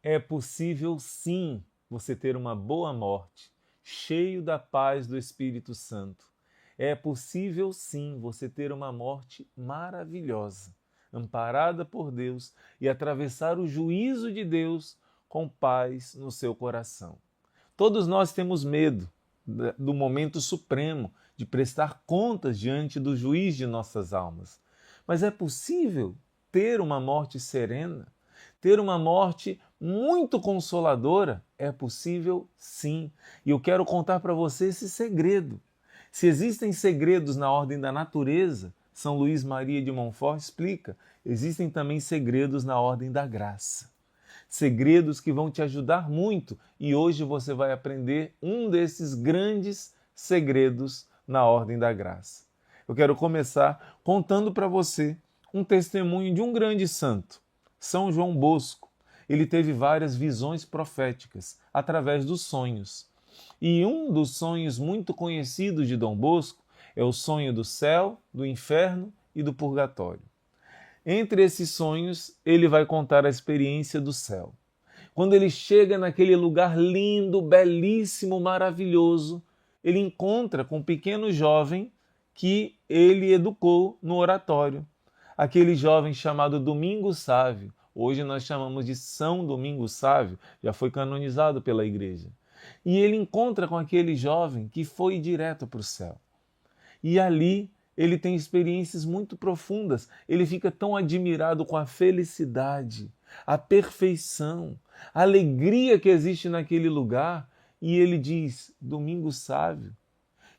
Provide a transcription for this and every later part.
É possível sim você ter uma boa morte, cheio da paz do Espírito Santo. É possível sim você ter uma morte maravilhosa, amparada por Deus e atravessar o juízo de Deus com paz no seu coração. Todos nós temos medo do momento supremo de prestar contas diante do juiz de nossas almas. Mas é possível ter uma morte serena, ter uma morte muito consoladora? É possível sim. E eu quero contar para você esse segredo. Se existem segredos na ordem da natureza, São Luís Maria de Montfort explica, existem também segredos na ordem da graça. Segredos que vão te ajudar muito e hoje você vai aprender um desses grandes segredos na ordem da graça. Eu quero começar contando para você um testemunho de um grande santo, São João Bosco. Ele teve várias visões proféticas através dos sonhos. E um dos sonhos muito conhecidos de Dom Bosco é o sonho do céu, do inferno e do purgatório. Entre esses sonhos, ele vai contar a experiência do céu. Quando ele chega naquele lugar lindo, belíssimo, maravilhoso, ele encontra com um pequeno jovem que ele educou no oratório. Aquele jovem chamado Domingos Sávio. Hoje nós chamamos de São Domingos Sávio, já foi canonizado pela igreja. E ele encontra com aquele jovem que foi direto para o céu. E ali ele tem experiências muito profundas. Ele fica tão admirado com a felicidade, a perfeição, a alegria que existe naquele lugar. E ele diz, Domingos Sávio,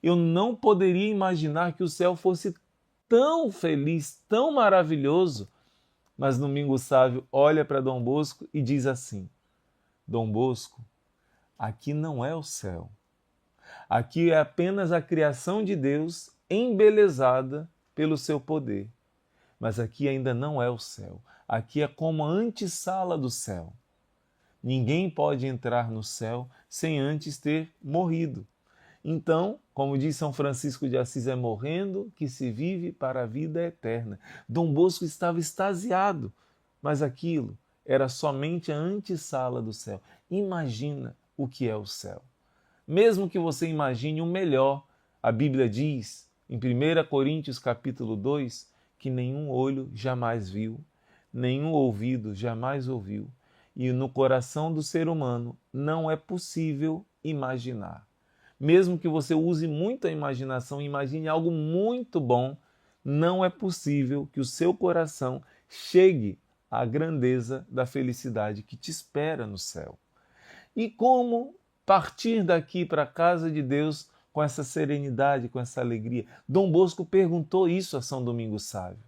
eu não poderia imaginar que o céu fosse tão feliz, tão maravilhoso. Mas Domingos Sávio olha para Dom Bosco e diz assim, Dom Bosco, aqui não é o céu. Aqui é apenas a criação de Deus embelezada pelo seu poder. Mas aqui ainda não é o céu. Aqui é como a antessala do céu. Ninguém pode entrar no céu sem antes ter morrido. Então, como diz São Francisco de Assis, é morrendo que se vive para a vida eterna. Dom Bosco estava extasiado, mas aquilo era somente a antessala do céu. Imagina o que é o céu. Mesmo que você imagine o melhor, a Bíblia diz, em 1 Coríntios capítulo 2, que nenhum olho jamais viu, nenhum ouvido jamais ouviu, e no coração do ser humano não é possível imaginar. Mesmo que você use muita imaginação, imagine algo muito bom, não é possível que o seu coração chegue à grandeza da felicidade que te espera no céu. E como partir daqui para a casa de Deus com essa serenidade, com essa alegria? Dom Bosco perguntou isso a São Domingos Sávio.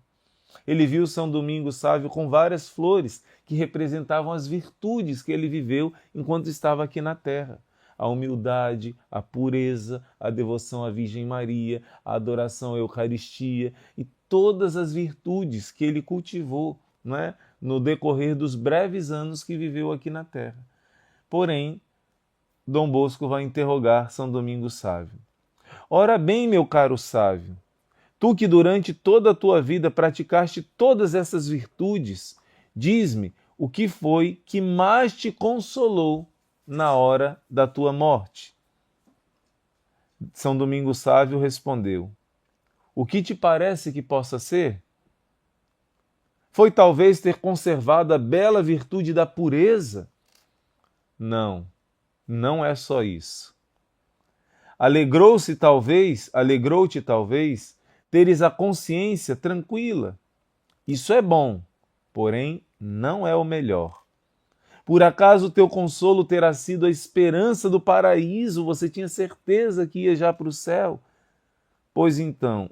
Ele viu São Domingos Sávio com várias flores que representavam as virtudes que ele viveu enquanto estava aqui na terra. A humildade, a pureza, a devoção à Virgem Maria, a adoração à Eucaristia e todas as virtudes que ele cultivou, não é? No decorrer dos breves anos que viveu aqui na terra. Porém, Dom Bosco vai interrogar São Domingos Sávio. Ora bem, meu caro Sávio, tu que durante toda a tua vida praticaste todas essas virtudes, diz-me o que foi que mais te consolou na hora da tua morte. São Domingos Sávio respondeu, o que te parece que possa ser? Foi talvez ter conservado a bela virtude da pureza? Não, não é só isso. Alegrou-te talvez, teres a consciência tranquila. Isso é bom, porém não é o melhor. Por acaso o teu consolo terá sido a esperança do paraíso? Você tinha certeza que ia já para o céu? Pois então,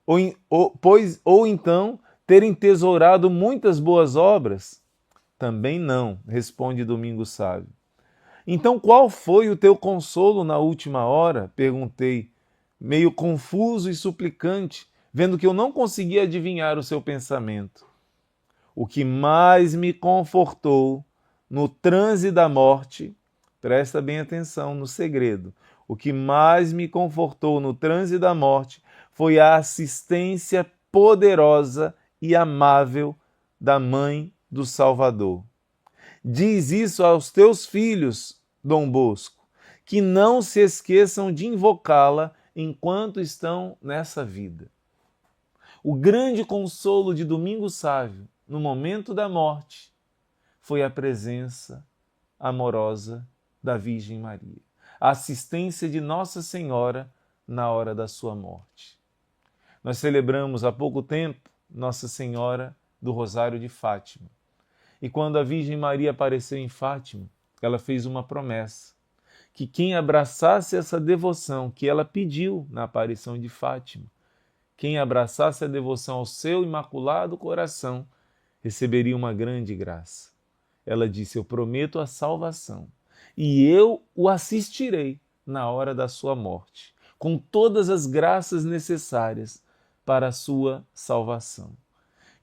ou então ter entesourado muitas boas obras? Também não, responde Domingos Sávio. Então qual foi o teu consolo na última hora? Perguntei, meio confuso e suplicante, vendo que eu não conseguia adivinhar o seu pensamento. O que mais me confortou no transe da morte, presta bem atenção no segredo, o que mais me confortou no transe da morte foi a assistência poderosa e amável da Mãe do Salvador. Diz isso aos teus filhos, Dom Bosco, que não se esqueçam de invocá-la enquanto estão nessa vida. O grande consolo de Domingos Sávio, no momento da morte, foi a presença amorosa da Virgem Maria, a assistência de Nossa Senhora na hora da sua morte. Nós celebramos há pouco tempo Nossa Senhora do Rosário de Fátima. E quando a Virgem Maria apareceu em Fátima, ela fez uma promessa, que quem abraçasse essa devoção que ela pediu na aparição de Fátima, quem abraçasse a devoção ao seu imaculado coração, receberia uma grande graça. Ela disse: eu prometo a salvação e eu o assistirei na hora da sua morte, com todas as graças necessárias para a sua salvação.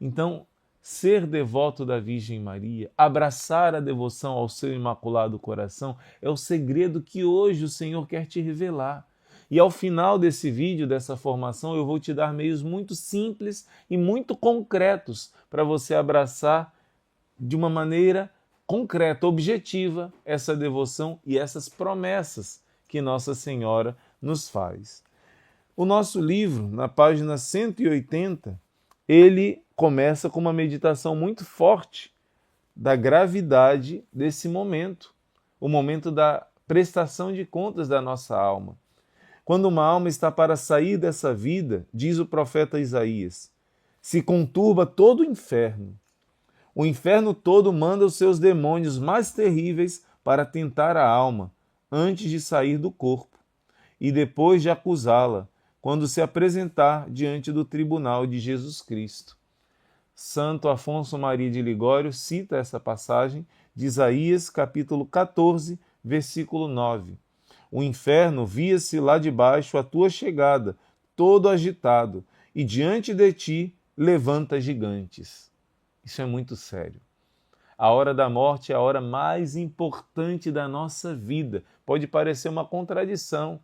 Então, ser devoto da Virgem Maria, abraçar a devoção ao seu imaculado coração, é o segredo que hoje o Senhor quer te revelar. E ao final desse vídeo, dessa formação, eu vou te dar meios muito simples e muito concretos para você abraçar de uma maneira concreta, objetiva, essa devoção e essas promessas que Nossa Senhora nos faz. O nosso livro, na página 180, ele começa com uma meditação muito forte da gravidade desse momento, o momento da prestação de contas da nossa alma. Quando uma alma está para sair dessa vida, diz o profeta Isaías, se conturba todo o inferno. O inferno todo manda os seus demônios mais terríveis para tentar a alma, antes de sair do corpo, e depois de acusá-la, quando se apresentar diante do tribunal de Jesus Cristo. Santo Afonso Maria de Ligório cita essa passagem de Isaías, capítulo 14, versículo 9. O inferno via-se lá de baixo a tua chegada, todo agitado, e diante de ti levanta gigantes. Isso é muito sério. A hora da morte é a hora mais importante da nossa vida. Pode parecer uma contradição.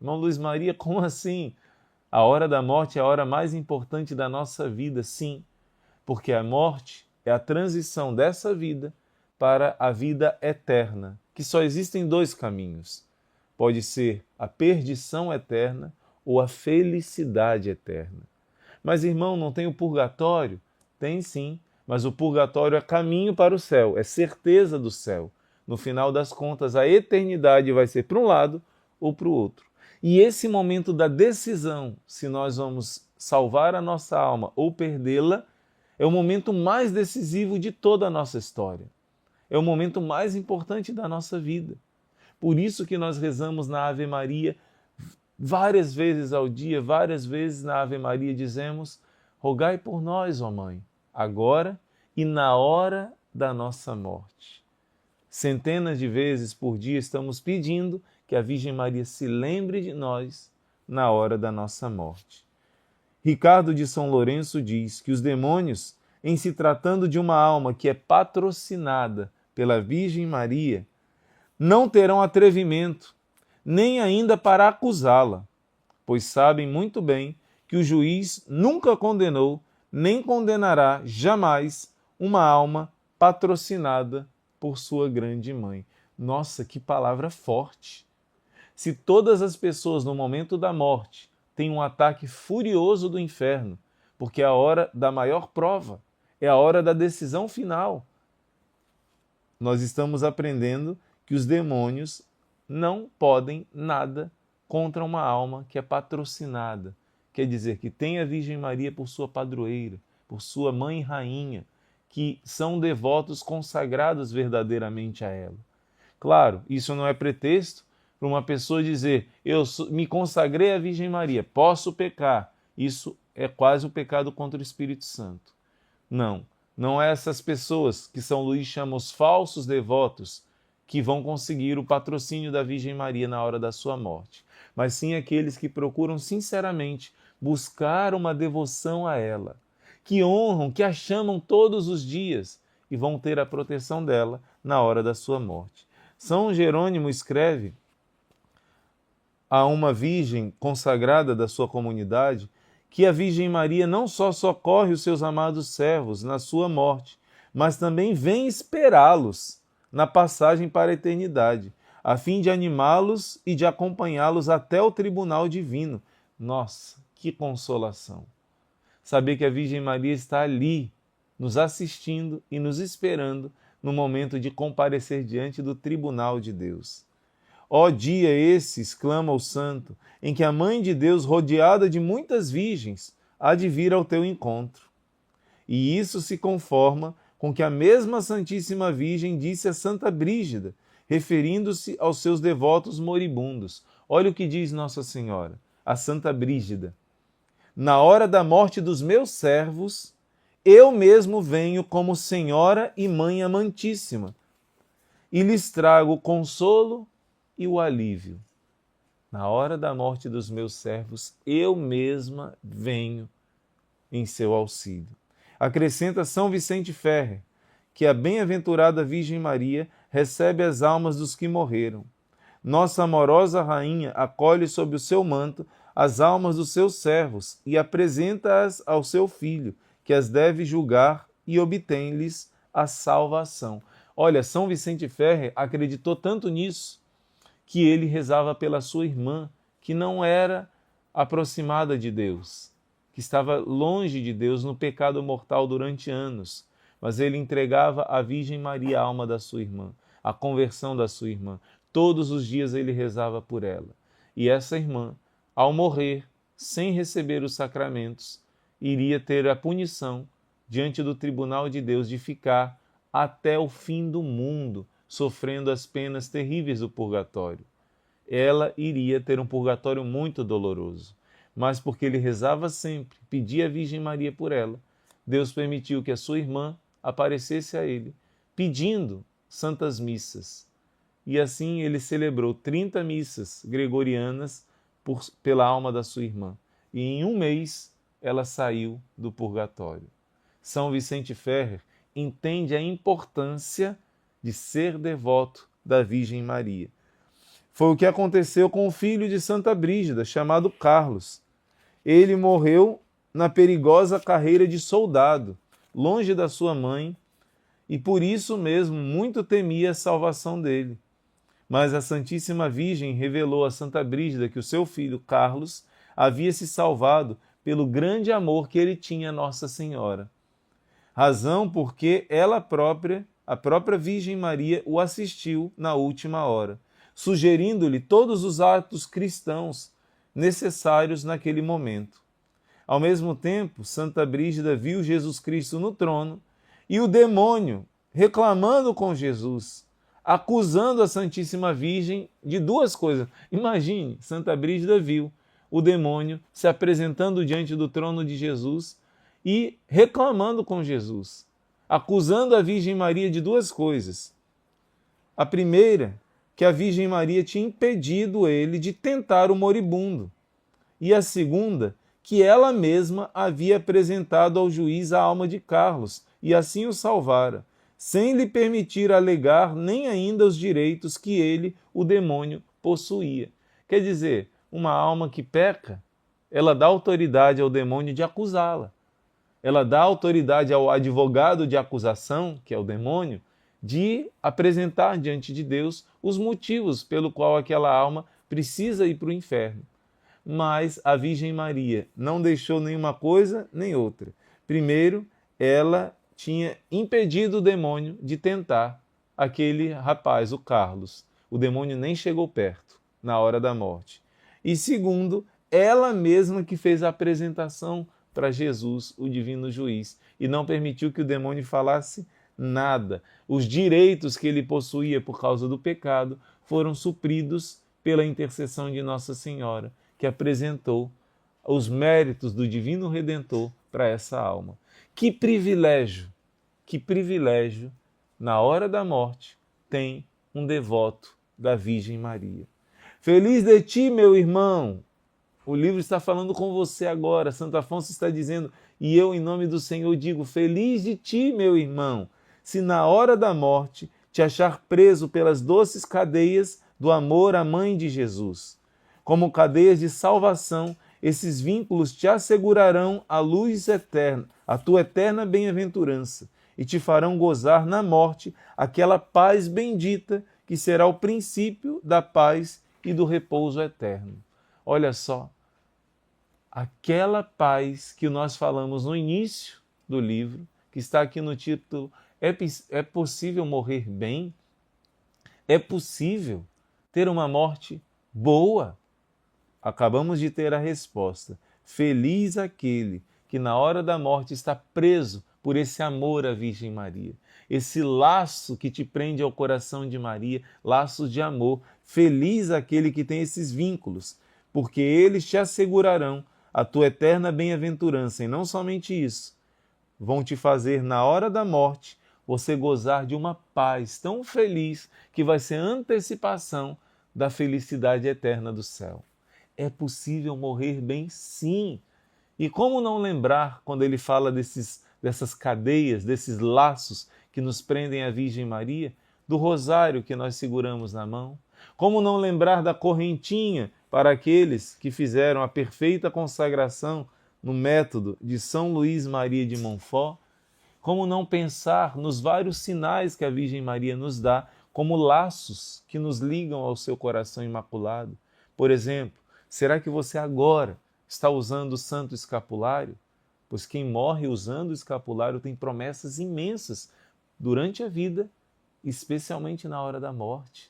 Irmão Luiz Maria, como assim? A hora da morte é a hora mais importante da nossa vida, sim, porque a morte é a transição dessa vida para a vida eterna, que só existem dois caminhos. Pode ser a perdição eterna ou a felicidade eterna. Mas, irmão, não tem o purgatório? Tem sim, mas o purgatório é caminho para o céu, é certeza do céu. No final das contas, a eternidade vai ser para um lado ou para o outro. E esse momento da decisão, se nós vamos salvar a nossa alma ou perdê-la, é o momento mais decisivo de toda a nossa história. É o momento mais importante da nossa vida. Por isso que nós rezamos na Ave Maria várias vezes ao dia, várias vezes na Ave Maria dizemos: rogai por nós, ó Mãe, agora e na hora da nossa morte. Centenas de vezes por dia estamos pedindo que a Virgem Maria se lembre de nós na hora da nossa morte. Ricardo de São Lourenço diz que os demônios, em se tratando de uma alma que é patrocinada pela Virgem Maria, não terão atrevimento, nem ainda para acusá-la, pois sabem muito bem que o juiz nunca condenou, nem condenará jamais uma alma patrocinada por sua grande mãe. Nossa, que palavra forte! Se todas as pessoas no momento da morte têm um ataque furioso do inferno, porque é a hora da maior prova, é a hora da decisão final, nós estamos aprendendo que os demônios não podem nada contra uma alma que é patrocinada. Quer dizer, que tem a Virgem Maria por sua padroeira, por sua mãe e rainha, que são devotos consagrados verdadeiramente a ela. Claro, isso não é pretexto para uma pessoa dizer: eu me consagrei à Virgem Maria, posso pecar. Isso é quase o pecado contra o Espírito Santo. Não, não é essas pessoas que São Luís chama os falsos devotos que vão conseguir o patrocínio da Virgem Maria na hora da sua morte, mas sim aqueles que procuram sinceramente buscar uma devoção a ela, que honram, que a chamam todos os dias e vão ter a proteção dela na hora da sua morte. São Jerônimo escreve a uma virgem consagrada da sua comunidade que a Virgem Maria não só socorre os seus amados servos na sua morte, mas também vem esperá-los na passagem para a eternidade, a fim de animá-los e de acompanhá-los até o tribunal divino. Nossa, que consolação! Saber que a Virgem Maria está ali, nos assistindo e nos esperando no momento de comparecer diante do tribunal de Deus. Ó dia esse, exclama o santo, em que a Mãe de Deus, rodeada de muitas virgens, há de vir ao teu encontro. E isso se conforma com que a mesma Santíssima Virgem disse a Santa Brígida, referindo-se aos seus devotos moribundos. Olha o que diz Nossa Senhora, a Santa Brígida. Na hora da morte dos meus servos, eu mesmo venho como Senhora e Mãe amantíssima, e lhes trago o consolo e o alívio. Na hora da morte dos meus servos, eu mesma venho em seu auxílio. Acrescenta São Vicente Ferrer, que a bem-aventurada Virgem Maria recebe as almas dos que morreram. Nossa amorosa Rainha acolhe sob o seu manto as almas dos seus servos e apresenta-as ao seu Filho, que as deve julgar e obtém-lhes a salvação. Olha, São Vicente Ferrer acreditou tanto nisso que ele rezava pela sua irmã, que não era aproximada de Deus, que estava longe de Deus no pecado mortal durante anos, mas ele entregava à Virgem Maria a alma da sua irmã, a conversão da sua irmã. Todos os dias ele rezava por ela. E essa irmã, ao morrer, sem receber os sacramentos, iria ter a punição diante do tribunal de Deus de ficar até o fim do mundo, sofrendo as penas terríveis do purgatório. Ela iria ter um purgatório muito doloroso, mas porque ele rezava sempre, pedia à Virgem Maria por ela, Deus permitiu que a sua irmã aparecesse a ele, pedindo santas missas. E assim ele celebrou 30 missas gregorianas pela alma da sua irmã. E em um mês ela saiu do purgatório. São Vicente Ferrer entende a importância de ser devoto da Virgem Maria. Foi o que aconteceu com o filho de Santa Brígida, chamado Carlos. Ele morreu na perigosa carreira de soldado, longe da sua mãe, e por isso mesmo muito temia a salvação dele. Mas a Santíssima Virgem revelou a Santa Brígida que o seu filho Carlos havia se salvado pelo grande amor que ele tinha a Nossa Senhora. Razão porque ela própria, a própria Virgem Maria, o assistiu na última hora, sugerindo-lhe todos os atos cristãos necessários naquele momento. Ao mesmo tempo, Santa Brígida viu Jesus Cristo no trono e o demônio reclamando com Jesus, acusando a Santíssima Virgem de duas coisas. Imagine, Santa Brígida viu o demônio se apresentando diante do trono de Jesus e reclamando com Jesus, acusando a Virgem Maria de duas coisas. A primeira, que a Virgem Maria tinha impedido ele de tentar o moribundo. E a segunda, que ela mesma havia apresentado ao juiz a alma de Carlos e assim o salvara, sem lhe permitir alegar nem ainda os direitos que ele, o demônio, possuía. Quer dizer, uma alma que peca, ela dá autoridade ao demônio de acusá-la. Ela dá autoridade ao advogado de acusação, que é o demônio, de apresentar diante de Deus os motivos pelo qual aquela alma precisa ir para o inferno. Mas a Virgem Maria não deixou nenhuma coisa nem outra. Primeiro, ela tinha impedido o demônio de tentar aquele rapaz, o Carlos. O demônio nem chegou perto na hora da morte. E segundo, ela mesma que fez a apresentação para Jesus, o divino juiz, e não permitiu que o demônio falasse nada. Os direitos que ele possuía por causa do pecado foram supridos pela intercessão de Nossa Senhora, que apresentou os méritos do divino Redentor para essa alma. Que privilégio, na hora da morte, tem um devoto da Virgem Maria. Feliz de ti, meu irmão! O livro está falando com você agora. Santo Afonso está dizendo, e eu, em nome do Senhor, digo, feliz de ti, meu irmão, se na hora da morte te achar preso pelas doces cadeias do amor à Mãe de Jesus. Como cadeias de salvação, esses vínculos te assegurarão a luz eterna, a tua eterna bem-aventurança, e te farão gozar na morte aquela paz bendita que será o princípio da paz e do repouso eterno. Olha só, aquela paz que nós falamos no início do livro, que está aqui no título, é possível morrer bem? É possível ter uma morte boa? Acabamos de ter a resposta. Feliz aquele que na hora da morte está preso por esse amor à Virgem Maria. Esse laço que te prende ao coração de Maria, laços de amor. Feliz aquele que tem esses vínculos, porque eles te assegurarão a tua eterna bem-aventurança. E não somente isso, vão te fazer na hora da morte você gozar de uma paz tão feliz que vai ser antecipação da felicidade eterna do céu. É possível morrer bem, sim. E como não lembrar, quando ele fala dessas cadeias, desses laços que nos prendem à Virgem Maria, do rosário que nós seguramos na mão? Como não lembrar da correntinha para aqueles que fizeram a perfeita consagração no método de São Luís Maria de Montfort? Como não pensar nos vários sinais que a Virgem Maria nos dá como laços que nos ligam ao seu coração imaculado? Por exemplo, será que você agora está usando o Santo Escapulário? Pois quem morre usando o escapulário tem promessas imensas durante a vida, especialmente na hora da morte.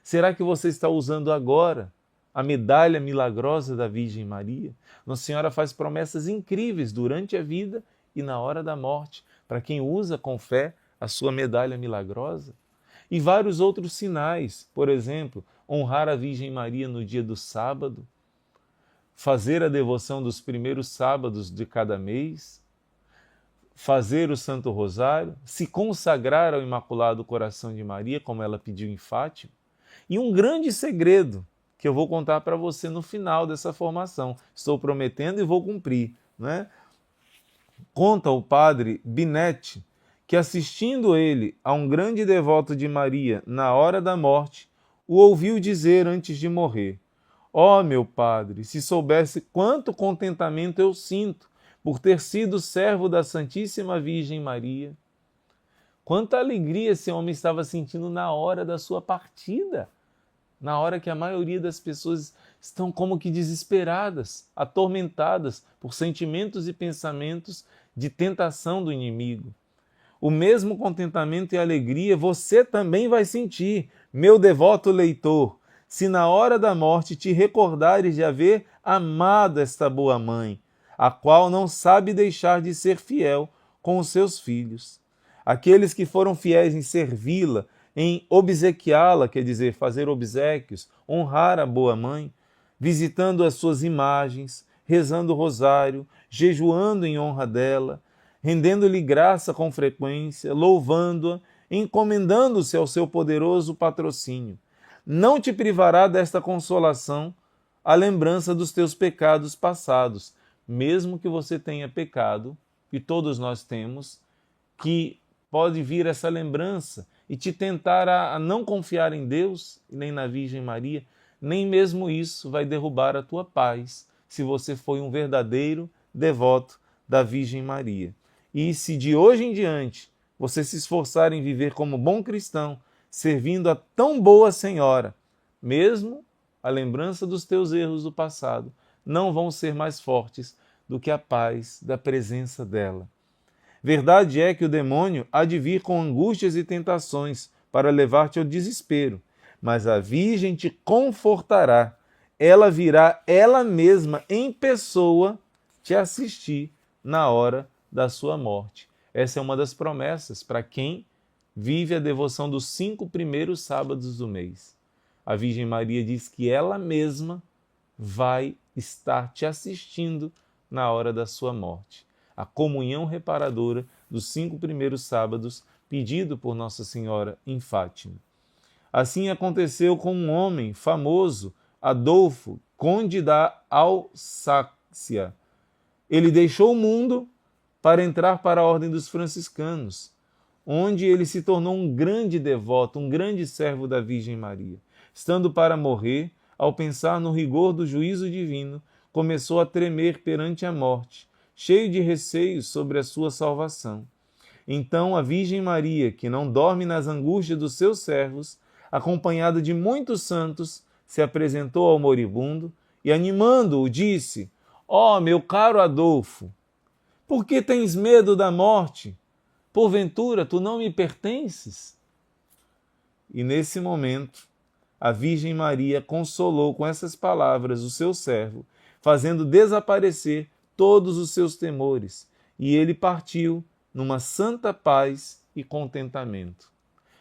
Será que você está usando agora a medalha milagrosa da Virgem Maria? Nossa Senhora faz promessas incríveis durante a vida e na hora da morte, para quem usa com fé a sua medalha milagrosa. E vários outros sinais, por exemplo, honrar a Virgem Maria no dia do sábado, fazer a devoção dos primeiros sábados de cada mês, fazer o Santo Rosário, se consagrar ao Imaculado Coração de Maria, como ela pediu em Fátima. E um grande segredo que eu vou contar para você no final dessa formação. Estou prometendo e vou cumprir, né? Conta o padre Binetti que, assistindo ele a um grande devoto de Maria na hora da morte, o ouviu dizer antes de morrer: ó, meu padre, se soubesse quanto contentamento eu sinto por ter sido servo da Santíssima Virgem Maria. Quanta alegria esse homem estava sentindo na hora da sua partida, na hora que a maioria das pessoas estão como que desesperadas, atormentadas por sentimentos e pensamentos de tentação do inimigo. O mesmo contentamento e alegria você também vai sentir, meu devoto leitor, se na hora da morte te recordares de haver amado esta boa mãe, a qual não sabe deixar de ser fiel com os seus filhos. Aqueles que foram fiéis em servi-la, em obsequiá-la, quer dizer, fazer obséquios, honrar a boa mãe, visitando as suas imagens, rezando o rosário, jejuando em honra dela, rendendo-lhe graça com frequência, louvando-a, encomendando-se ao seu poderoso patrocínio. Não te privará desta consolação a lembrança dos teus pecados passados, mesmo que você tenha pecado, e todos nós temos, que pode vir essa lembrança e te tentar a não confiar em Deus, nem na Virgem Maria. Nem mesmo isso vai derrubar a tua paz, se você foi um verdadeiro devoto da Virgem Maria. E se de hoje em diante você se esforçar em viver como bom cristão, servindo a tão boa Senhora, mesmo a lembrança dos teus erros do passado não vão ser mais fortes do que a paz da presença dela. Verdade é que o demônio há de vir com angústias e tentações para levar-te ao desespero, mas a Virgem te confortará. Ela virá ela mesma em pessoa te assistir na hora da sua morte. Essa é uma das promessas para quem vive a devoção dos 5 primeiros sábados do mês. A Virgem Maria diz que ela mesma vai estar te assistindo na hora da sua morte. A comunhão reparadora dos 5 primeiros sábados, pedido por Nossa Senhora em Fátima. Assim aconteceu com um homem famoso, Adolfo, conde da Alsácia. Ele deixou o mundo para entrar para a ordem dos franciscanos, onde ele se tornou um grande devoto, um grande servo da Virgem Maria. Estando para morrer, ao pensar no rigor do juízo divino, começou a tremer perante a morte, cheio de receios sobre a sua salvação. Então a Virgem Maria, que não dorme nas angústias dos seus servos, acompanhada de muitos santos, se apresentou ao moribundo e, animando-o, disse: Ó, meu caro Adolfo, por que tens medo da morte? Porventura tu não me pertences? E nesse momento, a Virgem Maria consolou com essas palavras o seu servo, fazendo desaparecer todos os seus temores, e ele partiu numa santa paz e contentamento.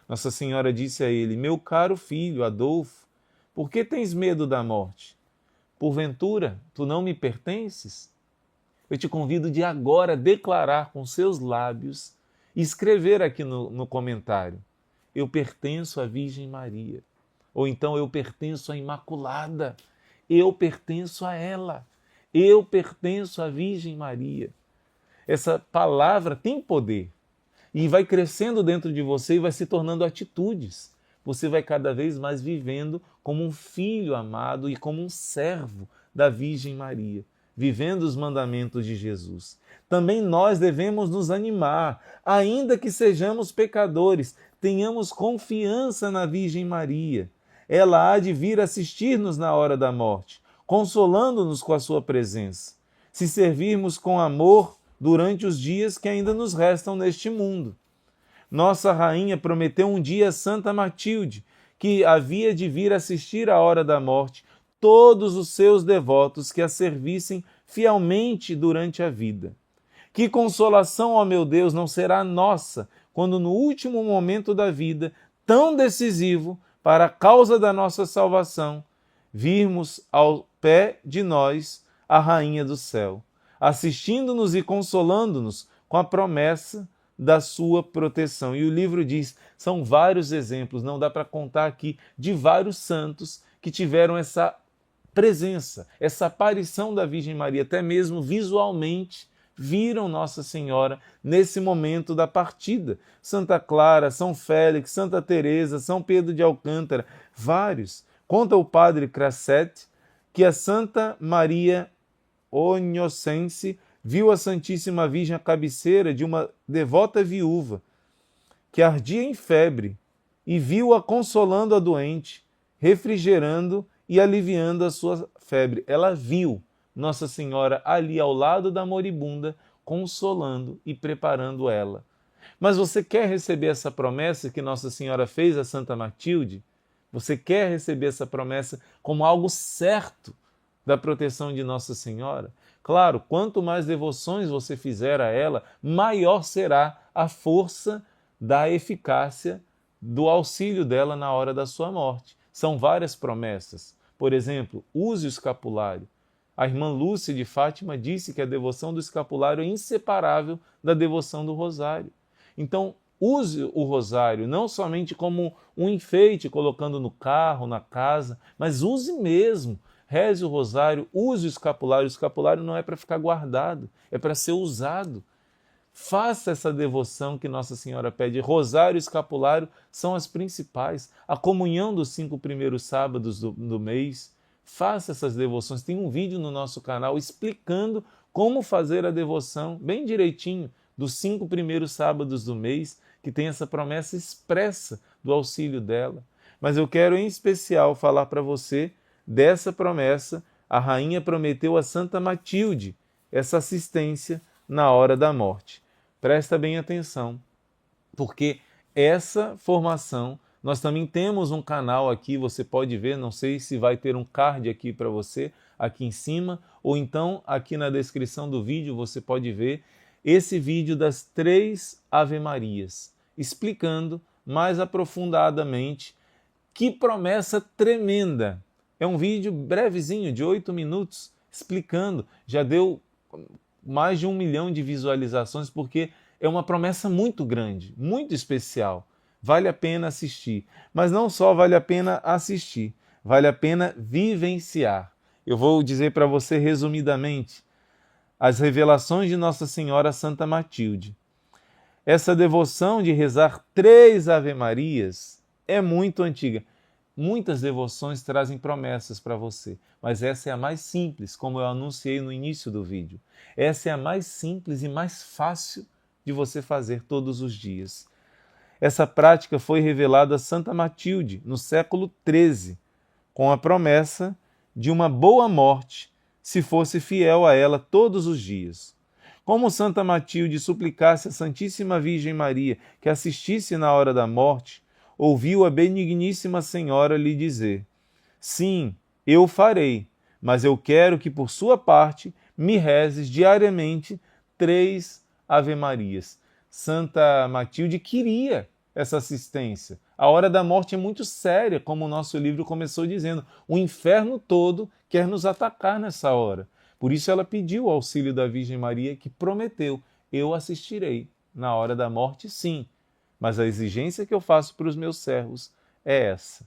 Nossa Senhora disse a ele: Meu caro filho Adolfo, por que tens medo da morte? Porventura, tu não me pertences? Eu te convido de agora a declarar com seus lábios e escrever aqui no comentário: eu pertenço à Virgem Maria. Ou então eu pertenço à Imaculada. Eu pertenço a ela. Eu pertenço à Virgem Maria. Essa palavra tem poder e vai crescendo dentro de você e vai se tornando atitudes. Você vai cada vez mais vivendo como um filho amado e como um servo da Virgem Maria, vivendo os mandamentos de Jesus. Também nós devemos nos animar, ainda que sejamos pecadores, tenhamos confiança na Virgem Maria. Ela há de vir assistir-nos na hora da morte, consolando-nos com a sua presença, se servirmos com amor durante os dias que ainda nos restam neste mundo. Nossa rainha prometeu um dia a Santa Matilde, que havia de vir assistir à hora da morte todos os seus devotos que a servissem fielmente durante a vida. Que consolação, ó meu Deus, não será nossa quando no último momento da vida, tão decisivo para a causa da nossa salvação, virmos ao pé de nós a Rainha do Céu, assistindo-nos e consolando-nos com a promessa da sua proteção. E o livro diz, são vários exemplos, não dá para contar aqui, de vários santos que tiveram essa presença, essa aparição da Virgem Maria, até mesmo visualmente, viram Nossa Senhora nesse momento da partida. Santa Clara, São Félix, Santa Teresa, São Pedro de Alcântara, vários. Conta o padre Crasset que a Santa Maria Oniocense viu a Santíssima Virgem à cabeceira de uma devota viúva que ardia em febre e viu-a consolando a doente, refrigerando e aliviando a sua febre. Ela viu Nossa Senhora ali ao lado da moribunda, consolando e preparando ela. Mas você quer receber essa promessa que Nossa Senhora fez a Santa Matilde? Você quer receber essa promessa como algo certo da proteção de Nossa Senhora? Claro, quanto mais devoções você fizer a ela, maior será a força da eficácia do auxílio dela na hora da sua morte. São várias promessas. Por exemplo, use o escapulário. A irmã Lúcia de Fátima disse que a devoção do escapulário é inseparável da devoção do rosário. Então, use o rosário não somente como um enfeite, colocando no carro, na casa, mas use mesmo. Reze o rosário, use o escapulário. O escapulário não é para ficar guardado, é para ser usado. Faça essa devoção que Nossa Senhora pede. Rosário e escapulário são as principais. A comunhão dos 5 primeiros sábados do mês. Faça essas devoções. Tem um vídeo no nosso canal explicando como fazer a devoção bem direitinho dos 5 primeiros sábados do mês, que tem essa promessa expressa do auxílio dela. Mas eu quero em especial falar para você dessa promessa. A rainha prometeu a Santa Matilde essa assistência na hora da morte. Presta bem atenção, porque essa formação, nós também temos um canal aqui, você pode ver, não sei se vai ter um card aqui para você, aqui em cima, ou então aqui na descrição do vídeo você pode ver esse vídeo das 3 Ave-Marias, explicando mais aprofundadamente que promessa tremenda. É um vídeo brevezinho, de 8 minutos, explicando, já deu mais de 1 milhão de visualizações, porque é uma promessa muito grande, muito especial. Vale a pena assistir. Mas não só vale a pena assistir, vale a pena vivenciar. Eu vou dizer para você resumidamente as revelações de Nossa Senhora Santa Matilde. Essa devoção de rezar 3 Ave-Marias é muito antiga. Muitas devoções trazem promessas para você, mas essa é a mais simples, como eu anunciei no início do vídeo. Essa é a mais simples e mais fácil de você fazer todos os dias. Essa prática foi revelada a Santa Matilde no século XIII, com a promessa de uma boa morte se fosse fiel a ela todos os dias. Como Santa Matilde suplicasse à Santíssima Virgem Maria que assistisse na hora da morte, ouviu a benigníssima Senhora lhe dizer: sim, eu farei, mas eu quero que por sua parte me rezes diariamente 3 Ave-Marias. Santa Matilde queria essa assistência. A hora da morte é muito séria, como o nosso livro começou dizendo. O inferno todo quer nos atacar nessa hora. Por isso ela pediu o auxílio da Virgem Maria, que prometeu: eu assistirei na hora da morte, sim. Mas a exigência que eu faço para os meus servos é essa: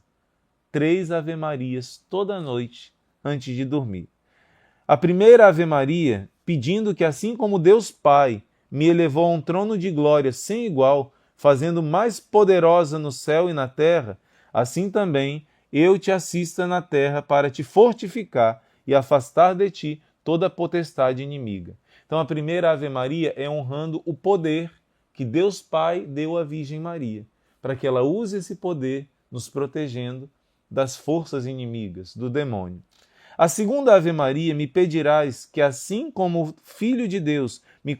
3 Ave-Marias toda noite antes de dormir. A primeira Ave-Maria, pedindo que, assim como Deus Pai me elevou a um trono de glória sem igual, fazendo mais poderosa no céu e na terra, assim também eu te assista na terra para te fortificar e afastar de ti toda a potestade inimiga. Então a primeira Ave-Maria é honrando o poder que Deus Pai deu à Virgem Maria, para que ela use esse poder nos protegendo das forças inimigas, do demônio. A segunda Ave-Maria, me pedirás que, assim como o Filho de Deus me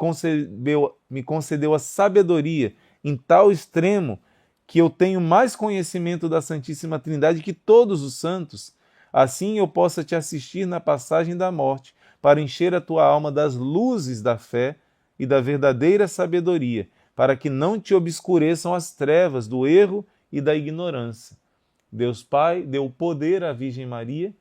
concedeu a sabedoria em tal extremo que eu tenho mais conhecimento da Santíssima Trindade que todos os santos, assim eu possa te assistir na passagem da morte, para encher a tua alma das luzes da fé e da verdadeira sabedoria, para que não te obscureçam as trevas do erro e da ignorância. Deus Pai deu o poder à Virgem Maria,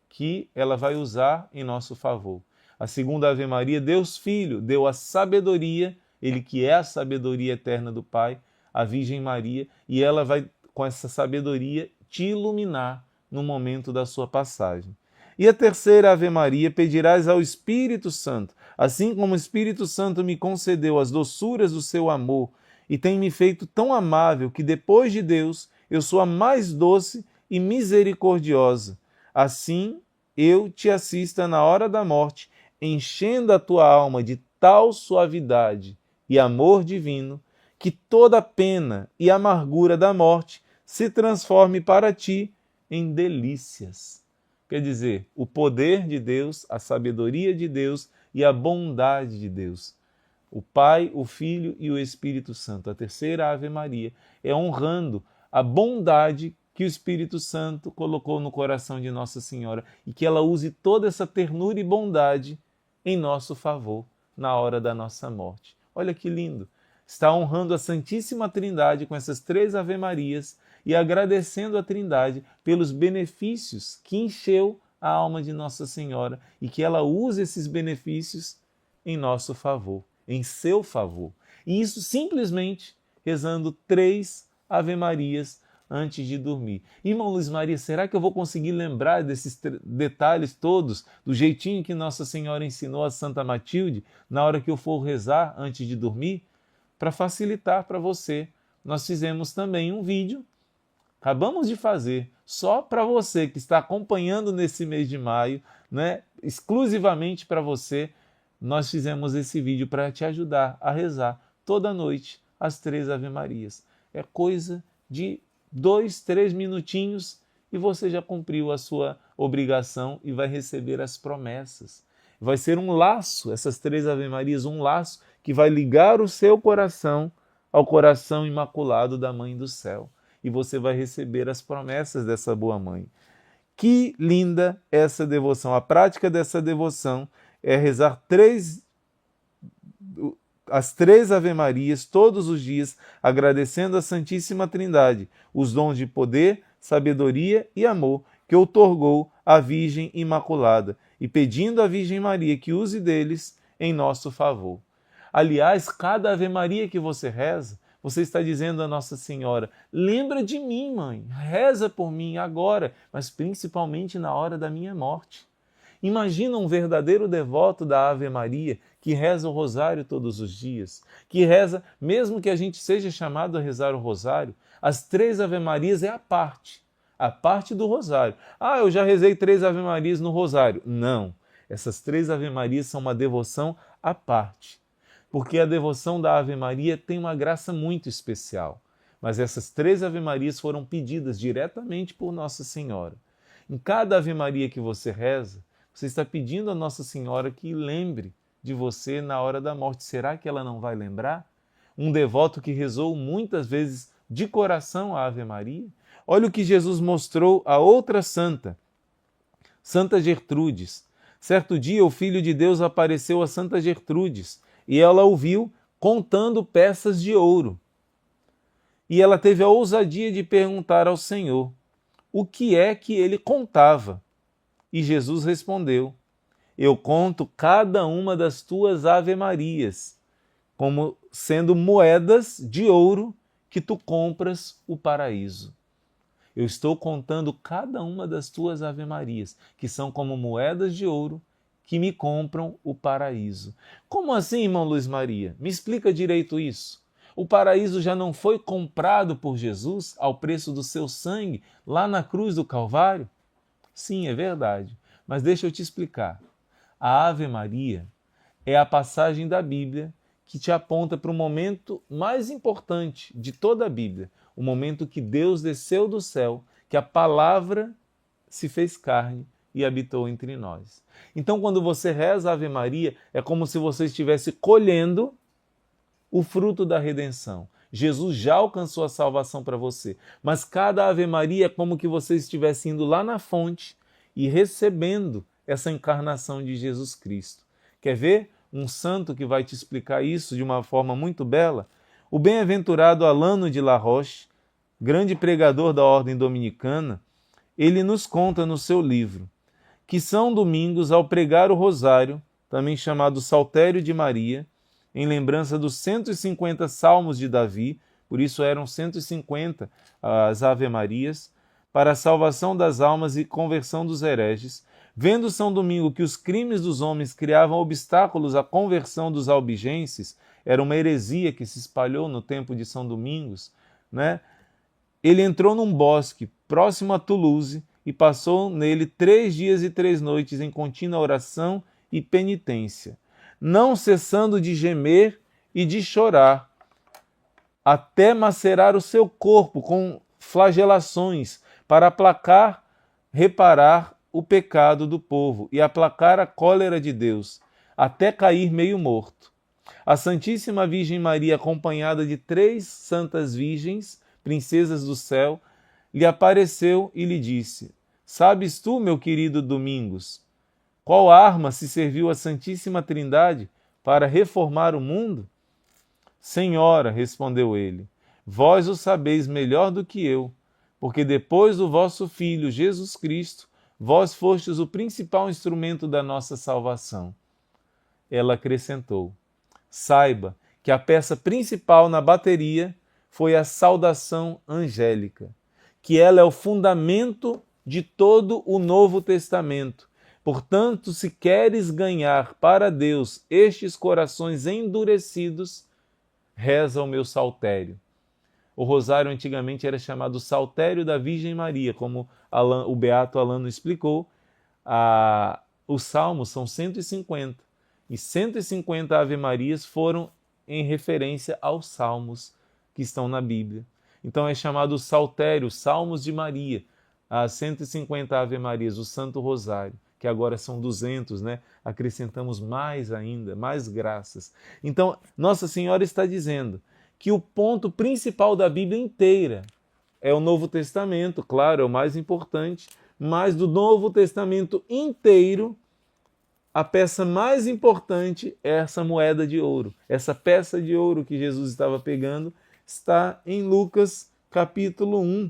que ela vai usar em nosso favor. A segunda Ave Maria, Deus Filho, deu a sabedoria, Ele que é a sabedoria eterna do Pai, a Virgem Maria, e ela vai, com essa sabedoria, te iluminar no momento da sua passagem. E a terceira Ave Maria, pedirás ao Espírito Santo, assim como o Espírito Santo me concedeu as doçuras do seu amor e tem me feito tão amável que depois de Deus eu sou a mais doce e misericordiosa. Assim eu te assista na hora da morte, enchendo a tua alma de tal suavidade e amor divino, que toda a pena e amargura da morte se transforme para ti em delícias. Quer dizer, o poder de Deus, a sabedoria de Deus e a bondade de Deus. O Pai, o Filho e o Espírito Santo. A terceira Ave Maria é honrando a bondade que o Espírito Santo colocou no coração de Nossa Senhora e que ela use toda essa ternura e bondade em nosso favor na hora da nossa morte. Olha que lindo! Está honrando a Santíssima Trindade com essas 3 Ave-Marias e agradecendo a Trindade pelos benefícios que encheu a alma de Nossa Senhora e que ela use esses benefícios em nosso favor, em seu favor. E isso simplesmente rezando 3 Ave-Marias antes de dormir. Irmão Luiz Maria, será que eu vou conseguir lembrar desses detalhes todos, do jeitinho que Nossa Senhora ensinou a Santa Matilde, na hora que eu for rezar antes de dormir? Para facilitar para você, nós fizemos também um vídeo, acabamos de fazer, só para você que está acompanhando nesse mês de maio, né? Exclusivamente para você, nós fizemos esse vídeo para te ajudar a rezar toda noite as 3 Ave-Marias. É coisa de 2, 3 minutinhos e você já cumpriu a sua obrigação e vai receber as promessas. Vai ser um laço, essas 3 Ave-Marias, um laço que vai ligar o seu coração ao coração imaculado da Mãe do Céu. E você vai receber as promessas dessa boa mãe. Que linda essa devoção! A prática dessa devoção é rezar as 3 Ave-Marias todos os dias, agradecendo à Santíssima Trindade os dons de poder, sabedoria e amor que outorgou a Virgem Imaculada e pedindo à Virgem Maria que use deles em nosso favor. Aliás, cada Ave-Maria que você reza, você está dizendo a Nossa Senhora: lembra de mim, mãe, reza por mim agora, mas principalmente na hora da minha morte. Imagina um verdadeiro devoto da Ave Maria que reza o rosário todos os dias, que reza, mesmo que a gente seja chamado a rezar o rosário, as 3 Ave Marias é a parte do rosário. Ah, eu já rezei 3 Ave Marias no rosário. Não, essas 3 Ave Marias são uma devoção à parte. porque a devoção da Ave Maria tem uma graça muito especial. Mas essas 3 Ave Marias foram pedidas diretamente por Nossa Senhora. Em cada Ave Maria que você reza, você está pedindo a Nossa Senhora que lembre de você na hora da morte. Será que ela não vai lembrar? Um devoto que rezou muitas vezes de coração a Ave Maria. Olha o que Jesus mostrou a outra santa, Santa Gertrudes. Certo dia, o Filho de Deus apareceu a Santa Gertrudes e ela o viu contando peças de ouro. E ela teve a ousadia de perguntar ao Senhor o que é que ele contava. E Jesus respondeu: eu conto cada uma das tuas Ave-Marias, como sendo moedas de ouro que tu compras o paraíso. Eu estou contando cada uma das tuas Ave-Marias, que são como moedas de ouro que me compram o paraíso. Como assim, irmão Luiz Maria? Me explica direito isso. O paraíso já não foi comprado por Jesus ao preço do seu sangue lá na cruz do Calvário? Sim, é verdade. Mas deixa eu te explicar. A Ave Maria é a passagem da Bíblia que te aponta para o momento mais importante de toda a Bíblia, o momento que Deus desceu do céu, que a palavra se fez carne e habitou entre nós. Então, quando você reza a Ave Maria, é como se você estivesse colhendo o fruto da redenção. Jesus já alcançou a salvação para você, mas cada Ave Maria é como que você estivesse indo lá na fonte e recebendo essa encarnação de Jesus Cristo. Quer ver um santo que vai te explicar isso de uma forma muito bela? O bem-aventurado Alano de La Roche, grande pregador da ordem dominicana, ele nos conta no seu livro que São Domingos, ao pregar o rosário, também chamado Saltério de Maria, em lembrança dos 150 salmos de Davi, por isso eram 150 as Ave-Marias, para a salvação das almas e conversão dos hereges, vendo São Domingo que os crimes dos homens criavam obstáculos à conversão dos albigenses, era uma heresia que se espalhou no tempo de São Domingos, né? Ele entrou num bosque próximo a Toulouse e passou nele 3 dias e 3 noites em contínua oração e penitência, não cessando de gemer e de chorar, até macerar o seu corpo com flagelações, para aplacar, reparar o pecado do povo e aplacar a cólera de Deus, até cair meio morto. A Santíssima Virgem Maria, acompanhada de 3 santas virgens, princesas do céu, lhe apareceu e lhe disse: sabes tu, meu querido Domingos, qual arma se serviu a Santíssima Trindade para reformar o mundo? Senhora, respondeu ele, vós o sabeis melhor do que eu, porque depois do vosso Filho Jesus Cristo, vós fostes o principal instrumento da nossa salvação. Ela acrescentou: saiba que a peça principal na bateria foi a saudação angélica, que ela é o fundamento de todo o Novo Testamento. Portanto, se queres ganhar para Deus estes corações endurecidos, reza o meu saltério. O rosário antigamente era chamado Saltério da Virgem Maria, como o Beato Alano explicou. Os salmos são 150, e 150 Ave-Marias foram em referência aos salmos que estão na Bíblia. Então é chamado Saltério, Salmos de Maria, as 150 Ave-Marias, o Santo Rosário, que agora são 200, né? Acrescentamos mais ainda, mais graças. Então, Nossa Senhora está dizendo que o ponto principal da Bíblia inteira é o Novo Testamento, claro, é o mais importante, mas do Novo Testamento inteiro, a peça mais importante é essa moeda de ouro. Essa peça de ouro que Jesus estava pegando está em Lucas capítulo 1,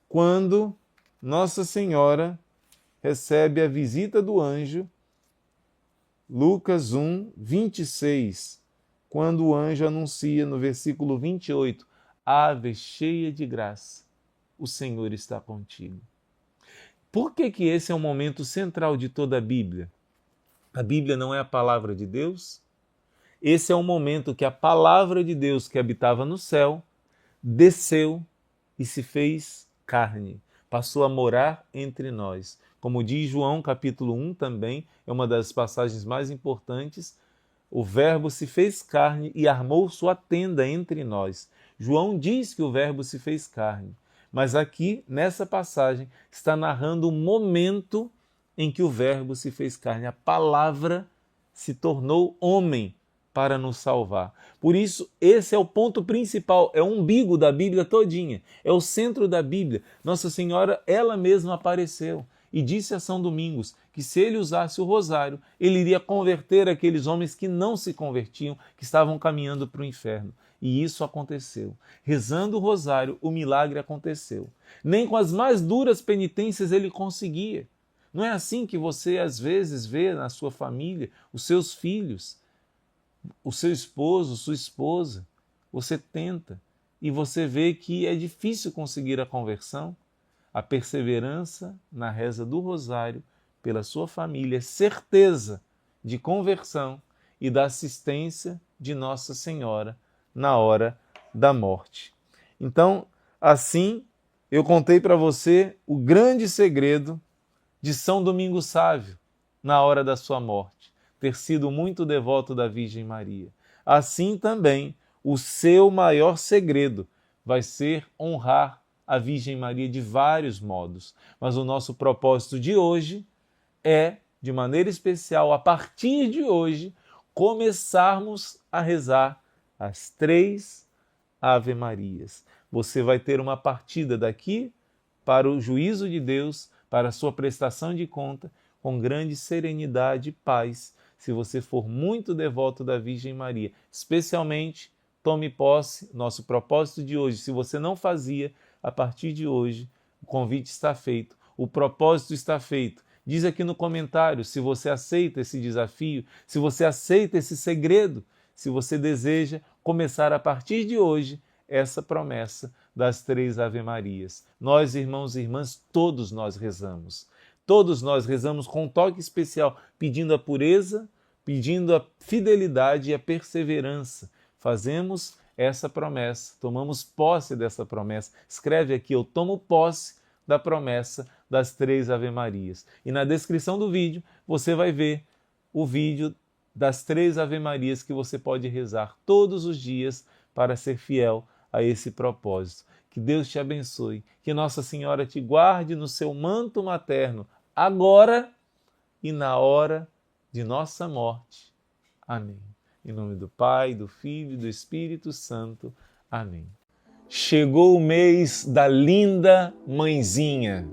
quando Nossa Senhora recebe a visita do anjo. Lucas 1, 26, quando o anjo anuncia no versículo 28, Ave cheia de graça, o Senhor está contigo. Por que esse é o momento central de toda a Bíblia? A Bíblia não é a palavra de Deus? Esse é o momento que a palavra de Deus que habitava no céu desceu e se fez carne, passou a morar entre nós. Como diz João capítulo 1 também, é uma das passagens mais importantes, O Verbo se fez carne e armou sua tenda entre nós. João diz que o Verbo se fez carne, mas aqui, nessa passagem, está narrando o momento em que o Verbo se fez carne. A palavra se tornou homem para nos salvar. Por isso, esse é o ponto principal, é o umbigo da Bíblia todinha, é o centro da Bíblia. Nossa Senhora, ela mesma apareceu e disse a São Domingos que se ele usasse o rosário, ele iria converter aqueles homens que não se convertiam, que estavam caminhando para o inferno. E isso aconteceu. Rezando o rosário, o milagre aconteceu. Nem com as mais duras penitências ele conseguia. Não é assim que você às vezes vê na sua família, os seus filhos, o seu esposo, sua esposa? Você tenta e você vê que é difícil conseguir a conversão. A perseverança na reza do rosário pela sua família, certeza de conversão e da assistência de Nossa Senhora na hora da morte. Então, assim, eu contei para você o grande segredo de São Domingos Sávio na hora da sua morte, ter sido muito devoto da Virgem Maria. Assim também, o seu maior segredo vai ser honrar a Virgem Maria de vários modos. Mas o nosso propósito de hoje é, de maneira especial, a partir de hoje, começarmos a rezar as 3 Ave-Marias. Você vai ter uma partida daqui para o juízo de Deus, para a sua prestação de conta, com grande serenidade e paz, se você for muito devoto da Virgem Maria. Especialmente, tome posse, nosso propósito de hoje. Se você não fazia, a partir de hoje, o convite está feito, o propósito está feito. Diz aqui no comentário se você aceita esse desafio, se você aceita esse segredo, se você deseja começar a partir de hoje essa promessa das 3 Ave-Marias. Nós, irmãos e irmãs, todos nós rezamos. Todos nós rezamos com um toque especial, pedindo a pureza, pedindo a fidelidade e a perseverança. Fazemos essa promessa, tomamos posse dessa promessa. Escreve aqui, eu tomo posse da promessa das 3 Ave-Marias. E na descrição do vídeo você vai ver o vídeo das 3 Ave-Marias que você pode rezar todos os dias para ser fiel a esse propósito. Que Deus te abençoe, que Nossa Senhora te guarde no seu manto materno, agora e na hora de nossa morte. Amém. Em nome do Pai, do Filho e do Espírito Santo. Amém. Chegou o mês da linda mãezinha.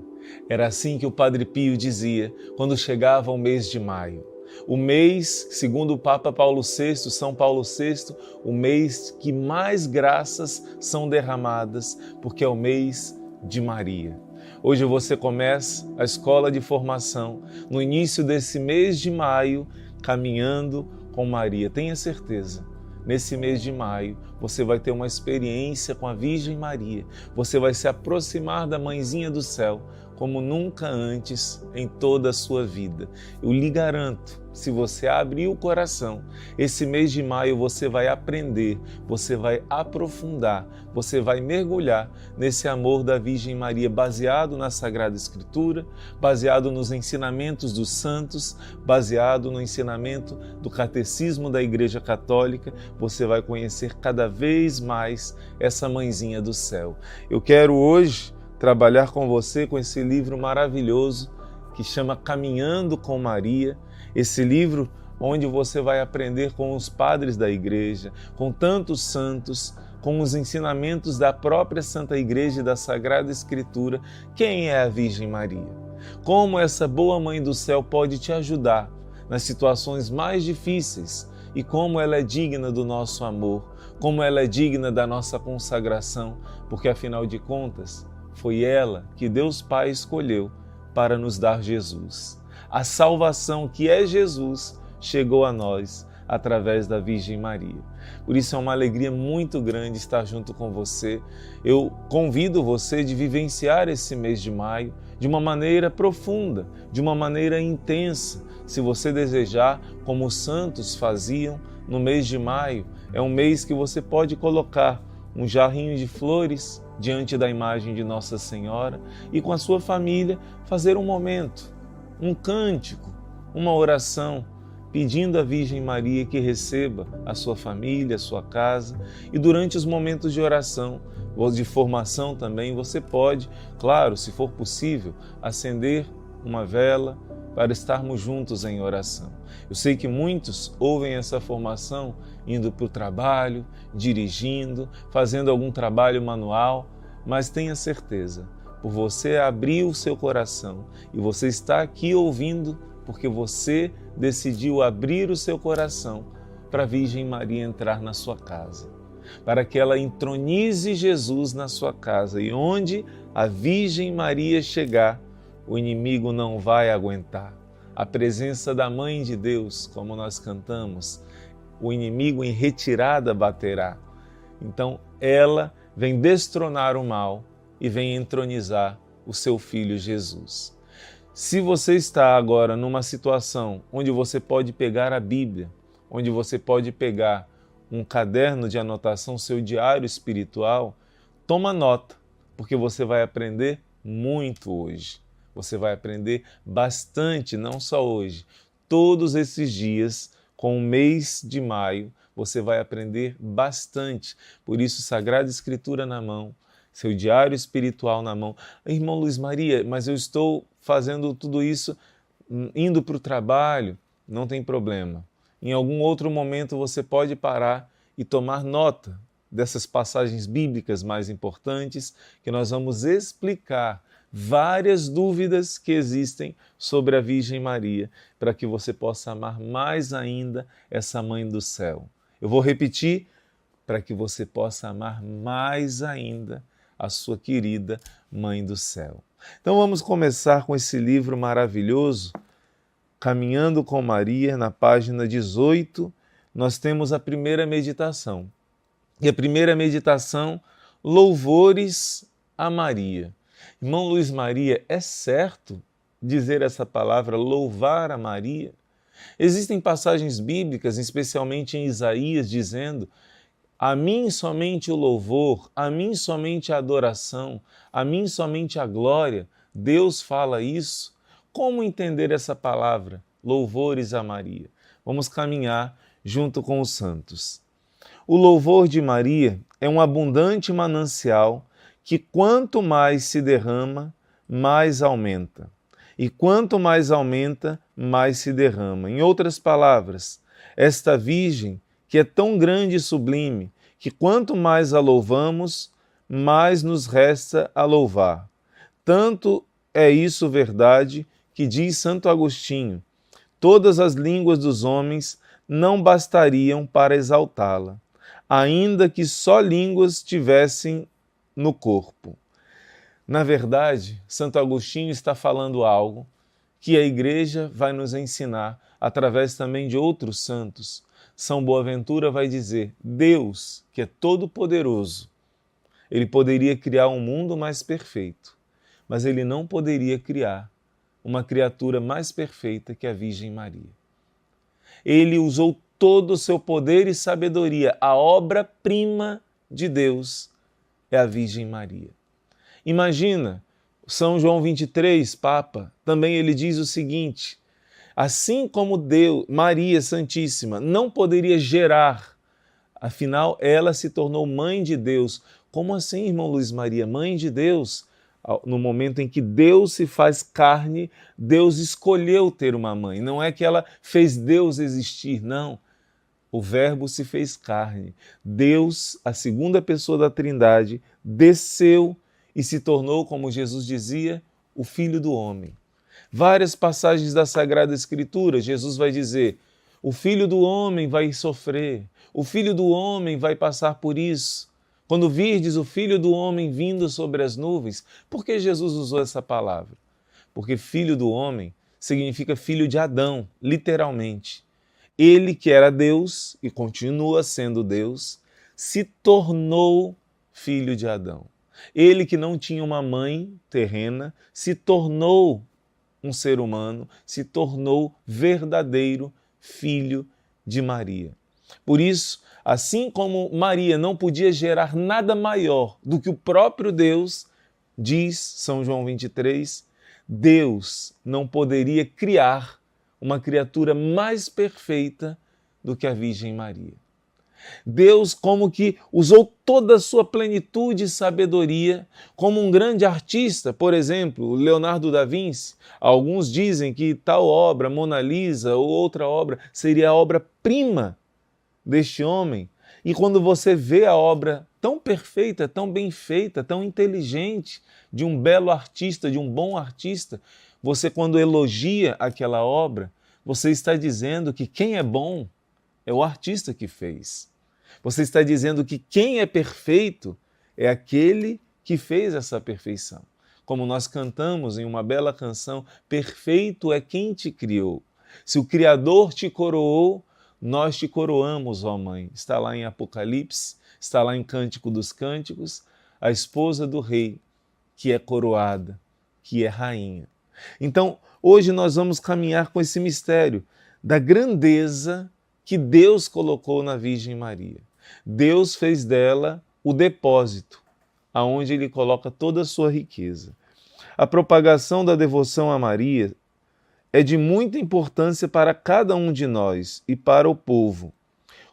Era assim que o Padre Pio dizia quando chegava o mês de maio. O mês, segundo o Papa Paulo VI, São Paulo VI, o mês que mais graças são derramadas, porque é o mês de Maria. Hoje você começa a escola de formação, no início desse mês de maio, caminhando com Maria. Tenha certeza, nesse mês de maio, você vai ter uma experiência com a Virgem Maria. Você vai se aproximar da Mãezinha do Céu, como nunca antes em toda a sua vida. Eu lhe garanto, se você abrir o coração, esse mês de maio você vai aprender, você vai aprofundar, você vai mergulhar nesse amor da Virgem Maria, baseado na Sagrada Escritura, baseado nos ensinamentos dos santos, baseado no ensinamento do Catecismo da Igreja Católica. Você vai conhecer cada vez mais essa Mãezinha do Céu. Eu quero hoje trabalhar com você com esse livro maravilhoso que chama Caminhando com Maria, esse livro onde você vai aprender com os padres da Igreja, com tantos santos, com os ensinamentos da própria Santa Igreja e da Sagrada Escritura, quem é a Virgem Maria. Como essa boa Mãe do Céu pode te ajudar nas situações mais difíceis e como ela é digna do nosso amor, como ela é digna da nossa consagração, porque afinal de contas, foi ela que Deus Pai escolheu para nos dar Jesus. A salvação que é Jesus chegou a nós através da Virgem Maria. Por isso é uma alegria muito grande estar junto com você. Eu convido você de vivenciar esse mês de maio de uma maneira profunda, de uma maneira intensa. Se você desejar, como os santos faziam no mês de maio, é um mês que você pode colocar um jarrinho de flores diante da imagem de Nossa Senhora e com a sua família fazer um momento, um cântico, uma oração pedindo à Virgem Maria que receba a sua família, a sua casa, e durante os momentos de oração, ou de formação também, você pode, claro, se for possível, acender uma vela para estarmos juntos em oração. Eu sei que muitos ouvem essa formação indo para o trabalho, dirigindo, fazendo algum trabalho manual, mas tenha certeza, por você abrir o seu coração e você está aqui ouvindo porque você decidiu abrir o seu coração para a Virgem Maria entrar na sua casa, para que ela entronize Jesus na sua casa, e onde a Virgem Maria chegar, o inimigo não vai aguentar. A presença da Mãe de Deus, como nós cantamos, o inimigo em retirada baterá. Então ela vem destronar o mal e vem entronizar o seu Filho Jesus. Se você está agora numa situação onde você pode pegar a Bíblia, onde você pode pegar um caderno de anotação, seu diário espiritual, toma nota, porque você vai aprender muito hoje. Você vai aprender bastante, não só hoje. Todos esses dias, com o mês de maio, você vai aprender bastante. Por isso, Sagrada Escritura na mão, seu diário espiritual na mão. Irmão Luiz Maria, mas eu estou fazendo tudo isso indo para o trabalho. Não tem problema. Em algum outro momento você pode parar e tomar nota dessas passagens bíblicas mais importantes, que nós vamos explicar várias dúvidas que existem sobre a Virgem Maria, para que você possa amar mais ainda essa Mãe do Céu. Eu vou repetir, para que você possa amar mais ainda a sua querida Mãe do Céu. Então vamos começar com esse livro maravilhoso, Caminhando com Maria, na página 18, nós temos a primeira meditação. E a primeira meditação, Louvores a Maria. Irmão Luiz Maria, é certo dizer essa palavra, louvar a Maria? Existem passagens bíblicas, especialmente em Isaías, dizendo: a mim somente o louvor, a mim somente a adoração, a mim somente a glória. Deus fala isso. Como entender essa palavra, louvores a Maria? Vamos caminhar junto com os santos. O louvor de Maria é um abundante manancial que quanto mais se derrama, mais aumenta. E quanto mais aumenta, mais se derrama. Em outras palavras, esta Virgem, que é tão grande e sublime, que quanto mais a louvamos, mais nos resta a louvar. Tanto é isso verdade que diz Santo Agostinho: todas as línguas dos homens não bastariam para exaltá-la, ainda que só línguas tivessem no corpo. Na verdade, Santo Agostinho está falando algo que a Igreja vai nos ensinar através também de outros santos. São Boaventura vai dizer: Deus, que é todo-poderoso, ele poderia criar um mundo mais perfeito, mas ele não poderia criar uma criatura mais perfeita que a Virgem Maria. Ele usou todo o seu poder e sabedoria. A obra-prima de Deus é a Virgem Maria. Imagina, São João 23, Papa, também ele diz o seguinte: assim como Deus, Maria Santíssima, não poderia gerar, afinal ela se tornou mãe de Deus. Como assim, irmão Luiz Maria? Mãe de Deus? No momento em que Deus se faz carne, Deus escolheu ter uma mãe. Não é que ela fez Deus existir, não. O Verbo se fez carne. Deus, a segunda pessoa da Trindade, desceu e se tornou, como Jesus dizia, o Filho do Homem. Várias passagens da Sagrada Escritura, Jesus vai dizer: o Filho do Homem vai sofrer, o Filho do Homem vai passar por isso. Quando virdes o Filho do Homem vindo sobre as nuvens, por que Jesus usou essa palavra? Porque Filho do Homem significa filho de Adão, literalmente. Ele que era Deus e continua sendo Deus, se tornou filho de Adão. Ele que não tinha uma mãe terrena, se tornou um ser humano, se tornou verdadeiro filho de Maria. Por isso, assim como Maria não podia gerar nada maior do que o próprio Deus, diz São João 23, Deus não poderia criar uma criatura mais perfeita do que a Virgem Maria. Deus como que usou toda a sua plenitude e sabedoria como um grande artista, por exemplo, Leonardo da Vinci. Alguns dizem que tal obra, Mona Lisa ou outra obra, seria a obra-prima deste homem. E quando você vê a obra tão perfeita, tão bem feita, tão inteligente, de um belo artista, de um bom artista, você quando elogia aquela obra, você está dizendo que quem é bom é o artista que fez. Você está dizendo que quem é perfeito é aquele que fez essa perfeição. Como nós cantamos em uma bela canção, perfeito é quem te criou. Se o Criador te coroou, nós te coroamos, ó Mãe. Está lá em Apocalipse, está lá em Cântico dos Cânticos, a esposa do rei, que é coroada, que é rainha. Então, hoje nós vamos caminhar com esse mistério da grandeza que Deus colocou na Virgem Maria. Deus fez dela o depósito, aonde Ele coloca toda a sua riqueza. A propagação da devoção a Maria é de muita importância para cada um de nós e para o povo.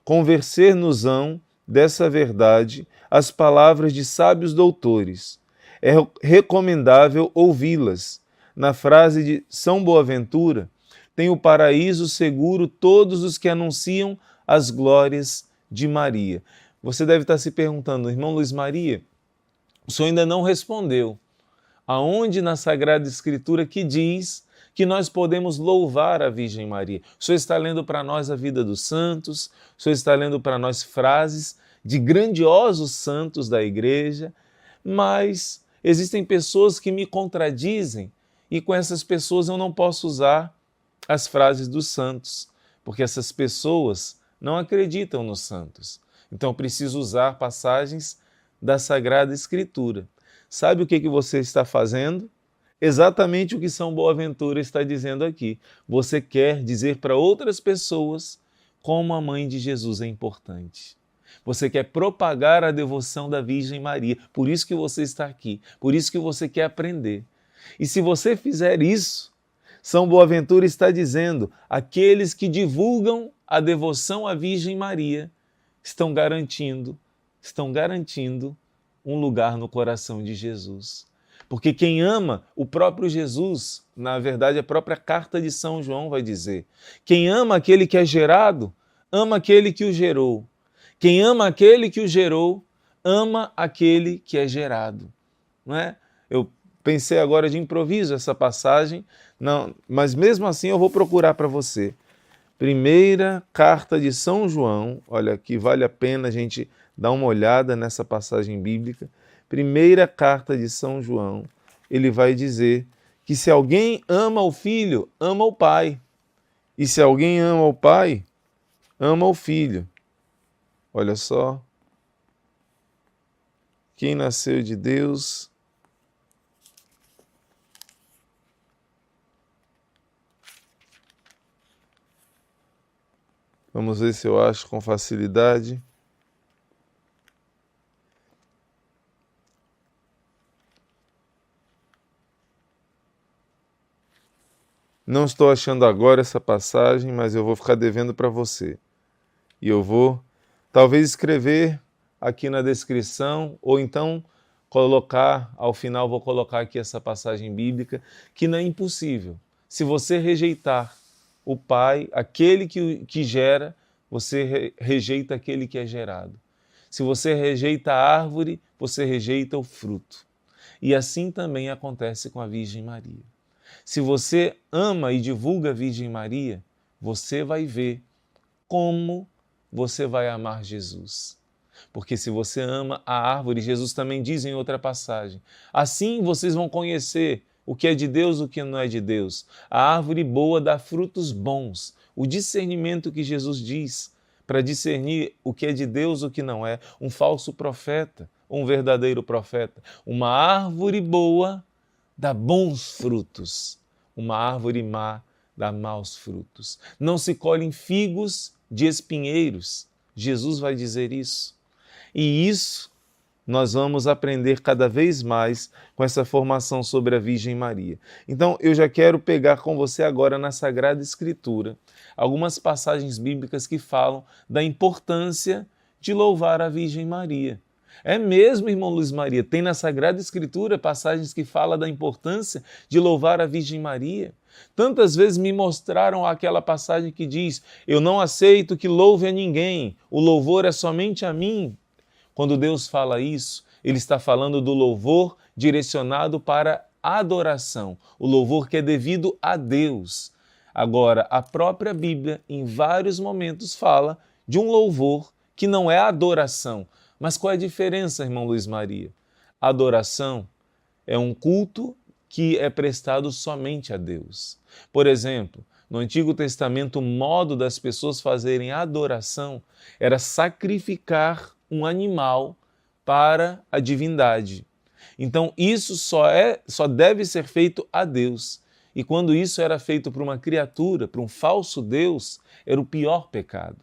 Convencer-nos-ão dessa verdade as palavras de sábios doutores. É recomendável ouvi-las. Na frase de São Boaventura, tem o paraíso seguro todos os que anunciam as glórias de Maria. Você deve estar se perguntando, irmão Luiz Maria, o senhor ainda não respondeu. Aonde na Sagrada Escritura que diz que nós podemos louvar a Virgem Maria? O senhor está lendo para nós a vida dos santos, o senhor está lendo para nós frases de grandiosos santos da igreja, mas existem pessoas que me contradizem e com essas pessoas eu não posso usar as frases dos santos, porque essas pessoas não acreditam nos santos. Então preciso usar passagens da Sagrada Escritura. Sabe o que você está fazendo? Exatamente o que São Boaventura está dizendo aqui. Você quer dizer para outras pessoas como a mãe de Jesus é importante. Você quer propagar a devoção da Virgem Maria. Por isso que você está aqui. Por isso que você quer aprender. E se você fizer isso, São Boaventura está dizendo, aqueles que divulgam a devoção à Virgem Maria estão garantindo um lugar no coração de Jesus. Porque quem ama o próprio Jesus, na verdade a própria carta de São João vai dizer, quem ama aquele que é gerado, ama aquele que o gerou. Quem ama aquele que o gerou, ama aquele que é gerado. Não é? Eu pensei agora de improviso essa passagem, não, mas mesmo assim eu vou procurar para você. Primeira carta de São João, olha aqui, vale a pena a gente dar uma olhada nessa passagem bíblica. Primeira carta de São João, ele vai dizer que se alguém ama o Filho, ama o Pai. E se alguém ama o Pai, ama o Filho. Olha só. Quem nasceu de Deus vamos ver se eu acho com facilidade. Não estou achando agora essa passagem, mas eu vou ficar devendo para você. E eu vou, talvez, escrever aqui na descrição, ou então colocar, ao final vou colocar aqui essa passagem bíblica, que não é impossível. Se você rejeitar o Pai, aquele que gera, você rejeita aquele que é gerado. Se você rejeita a árvore, você rejeita o fruto. E assim também acontece com a Virgem Maria. Se você ama e divulga a Virgem Maria, você vai ver como você vai amar Jesus. Porque se você ama a árvore, Jesus também diz em outra passagem, assim vocês vão conhecer o que é de Deus e o que não é de Deus. A árvore boa dá frutos bons. O discernimento que Jesus diz para discernir o que é de Deus e o que não é. Um falso profeta, um verdadeiro profeta. Uma árvore boa dá bons frutos. Uma árvore má dá maus frutos. Não se colhem figos de espinheiros. Jesus vai dizer isso. E isso nós vamos aprender cada vez mais com essa formação sobre a Virgem Maria. Então, eu já quero pegar com você agora na Sagrada Escritura algumas passagens bíblicas que falam da importância de louvar a Virgem Maria. É mesmo, irmão Luiz Maria, tem na Sagrada Escritura passagens que falam da importância de louvar a Virgem Maria. Tantas vezes me mostraram aquela passagem que diz: eu não aceito que louve a ninguém, o louvor é somente a mim. Quando Deus fala isso, Ele está falando do louvor direcionado para a adoração, o louvor que é devido a Deus. Agora, a própria Bíblia, em vários momentos, fala de um louvor que não é adoração. Mas qual é a diferença, irmão Luiz Maria? Adoração é um culto que é prestado somente a Deus. Por exemplo, no Antigo Testamento, o modo das pessoas fazerem adoração era sacrificar um animal para a divindade. Então, isso só deve ser feito a Deus. E quando isso era feito para uma criatura, para um falso Deus, era o pior pecado.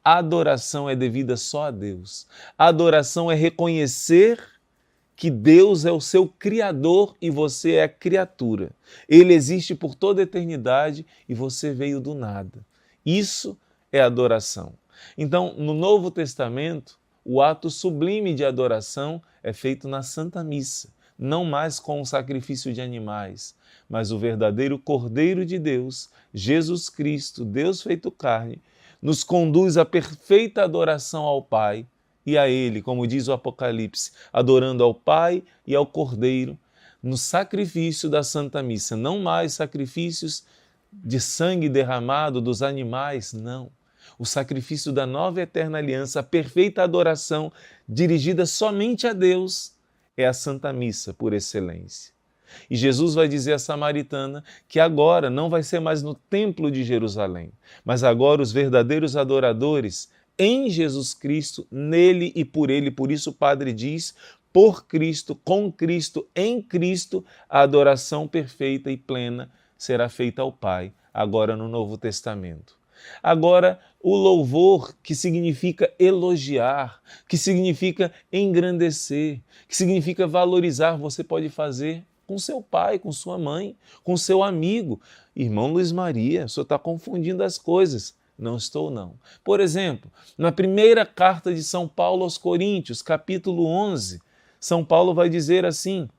A adoração é devida só a Deus. A adoração é reconhecer que Deus é o seu Criador e você é a criatura. Ele existe por toda a eternidade e você veio do nada. Isso é adoração. Então, no Novo Testamento, o ato sublime de adoração é feito na Santa Missa, não mais com o sacrifício de animais, mas o verdadeiro Cordeiro de Deus, Jesus Cristo, Deus feito carne, nos conduz à perfeita adoração ao Pai e a Ele, como diz o Apocalipse, adorando ao Pai e ao Cordeiro, no sacrifício da Santa Missa. Não mais sacrifícios de sangue derramado dos animais, não. O sacrifício da nova e eterna aliança, a perfeita adoração dirigida somente a Deus, é a Santa Missa por excelência. E Jesus vai dizer à samaritana que agora não vai ser mais no templo de Jerusalém, mas agora os verdadeiros adoradores em Jesus Cristo, nele e por ele. Por isso o Padre diz: por Cristo, com Cristo, em Cristo, a adoração perfeita e plena será feita ao Pai, agora no Novo Testamento. Agora, o louvor, que significa elogiar, que significa engrandecer, que significa valorizar, você pode fazer com seu pai, com sua mãe, com seu amigo. Irmão Luiz Maria, o senhor está confundindo as coisas. Não estou, não. Por exemplo, na primeira carta de São Paulo aos Coríntios, capítulo 11, São Paulo vai dizer assim: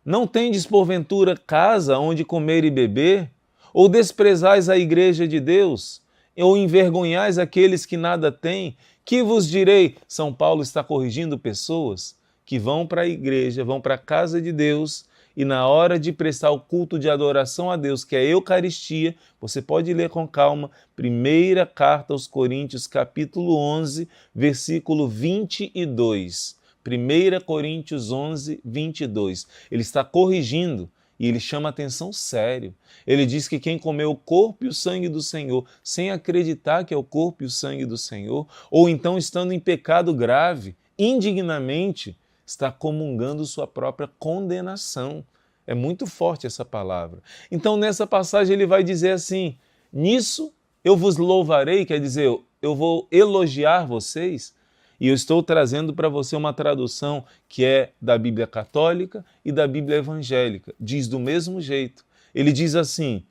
não tendes porventura casa onde comer e beber? Ou desprezais a igreja de Deus? Ou envergonhais aqueles que nada têm? Que vos direi? São Paulo está corrigindo pessoas que vão para a igreja, vão para a casa de Deus, e na hora de prestar o culto de adoração a Deus, que é a Eucaristia, você pode ler com calma, primeira carta aos Coríntios, capítulo 11, versículo 22. 1 Coríntios 11, 22. Ele está corrigindo e ele chama atenção sério. Ele diz que quem comeu o corpo e o sangue do Senhor, sem acreditar que é o corpo e o sangue do Senhor, ou então estando em pecado grave, indignamente, está comungando sua própria condenação. É muito forte essa palavra. Então, nessa passagem, ele vai dizer assim: nisso eu vos louvarei, quer dizer, eu vou elogiar vocês. E eu estou trazendo para você uma tradução que é da Bíblia Católica e da Bíblia Evangélica. Diz do mesmo jeito. Ele diz assim: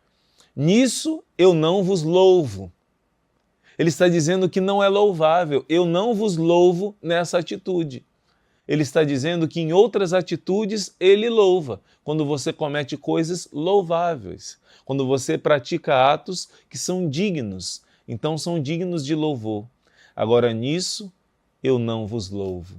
nisso eu não vos louvo. Ele está dizendo que não é louvável. Eu não vos louvo nessa atitude. Ele está dizendo que em outras atitudes ele louva, quando você comete coisas louváveis, quando você pratica atos que são dignos, então são dignos de louvor. Agora, nisso eu não vos louvo.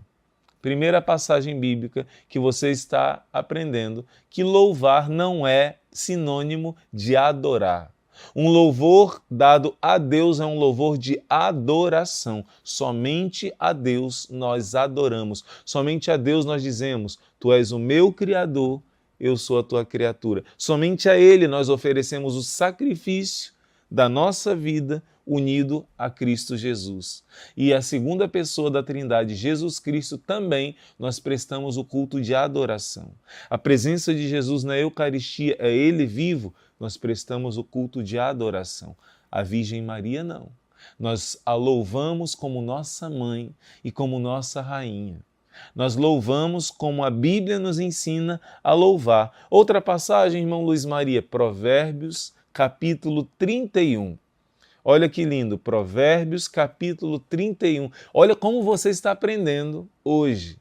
Primeira passagem bíblica que você está aprendendo, que louvar não é sinônimo de adorar. Um louvor dado a Deus é um louvor de adoração. Somente a Deus nós adoramos. Somente a Deus nós dizemos: tu és o meu Criador, eu sou a tua criatura. Somente a Ele nós oferecemos o sacrifício da nossa vida unido a Cristo Jesus. E a segunda pessoa da Trindade, Jesus Cristo, também nós prestamos o culto de adoração. A presença de Jesus na Eucaristia, é Ele vivo, nós prestamos o culto de adoração. A Virgem Maria não. Nós a louvamos como nossa mãe e como nossa rainha. Nós louvamos como a Bíblia nos ensina a louvar. Outra passagem, irmão Luiz Maria, Provérbios, capítulo 31. Olha que lindo, Provérbios, capítulo 31. Olha como você está aprendendo hoje.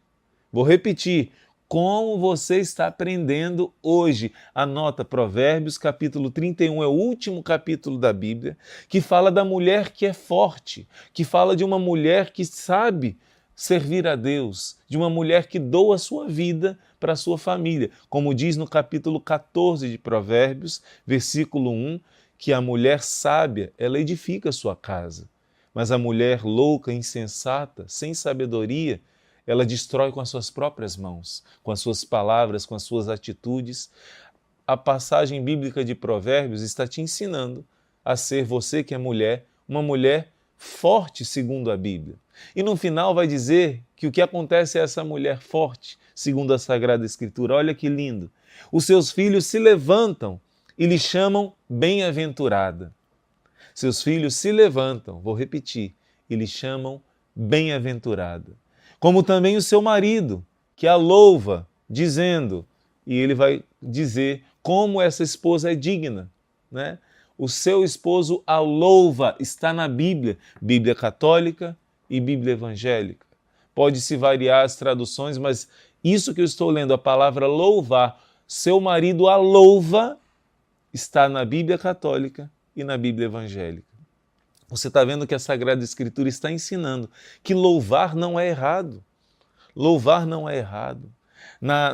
Vou repetir, como você está aprendendo hoje. Anota, Provérbios, capítulo 31, é o último capítulo da Bíblia, que fala da mulher que é forte, que fala de uma mulher que sabe servir a Deus, de uma mulher que doa a sua vida para a sua família. Como diz no capítulo 14 de Provérbios, versículo 1, que a mulher sábia, ela edifica a sua casa, mas a mulher louca, insensata, sem sabedoria, ela destrói com as suas próprias mãos, com as suas palavras, com as suas atitudes. A passagem bíblica de Provérbios está te ensinando a ser você que é mulher, uma mulher forte segundo a Bíblia. E no final vai dizer que o que acontece a essa mulher forte, segundo a Sagrada Escritura. Olha que lindo. Os seus filhos se levantam e lhe chamam bem-aventurada. Seus filhos se levantam, vou repetir, e lhe chamam bem-aventurada. Como também o seu marido, que a louva, dizendo, e ele vai dizer como essa esposa é digna, né? O seu esposo a louva, está na Bíblia, Bíblia católica e Bíblia evangélica. Pode-se variar as traduções, mas isso que eu estou lendo, a palavra louvar, seu marido a louva, está na Bíblia católica e na Bíblia evangélica. Você está vendo que a Sagrada Escritura está ensinando que louvar não é errado. Louvar não é errado.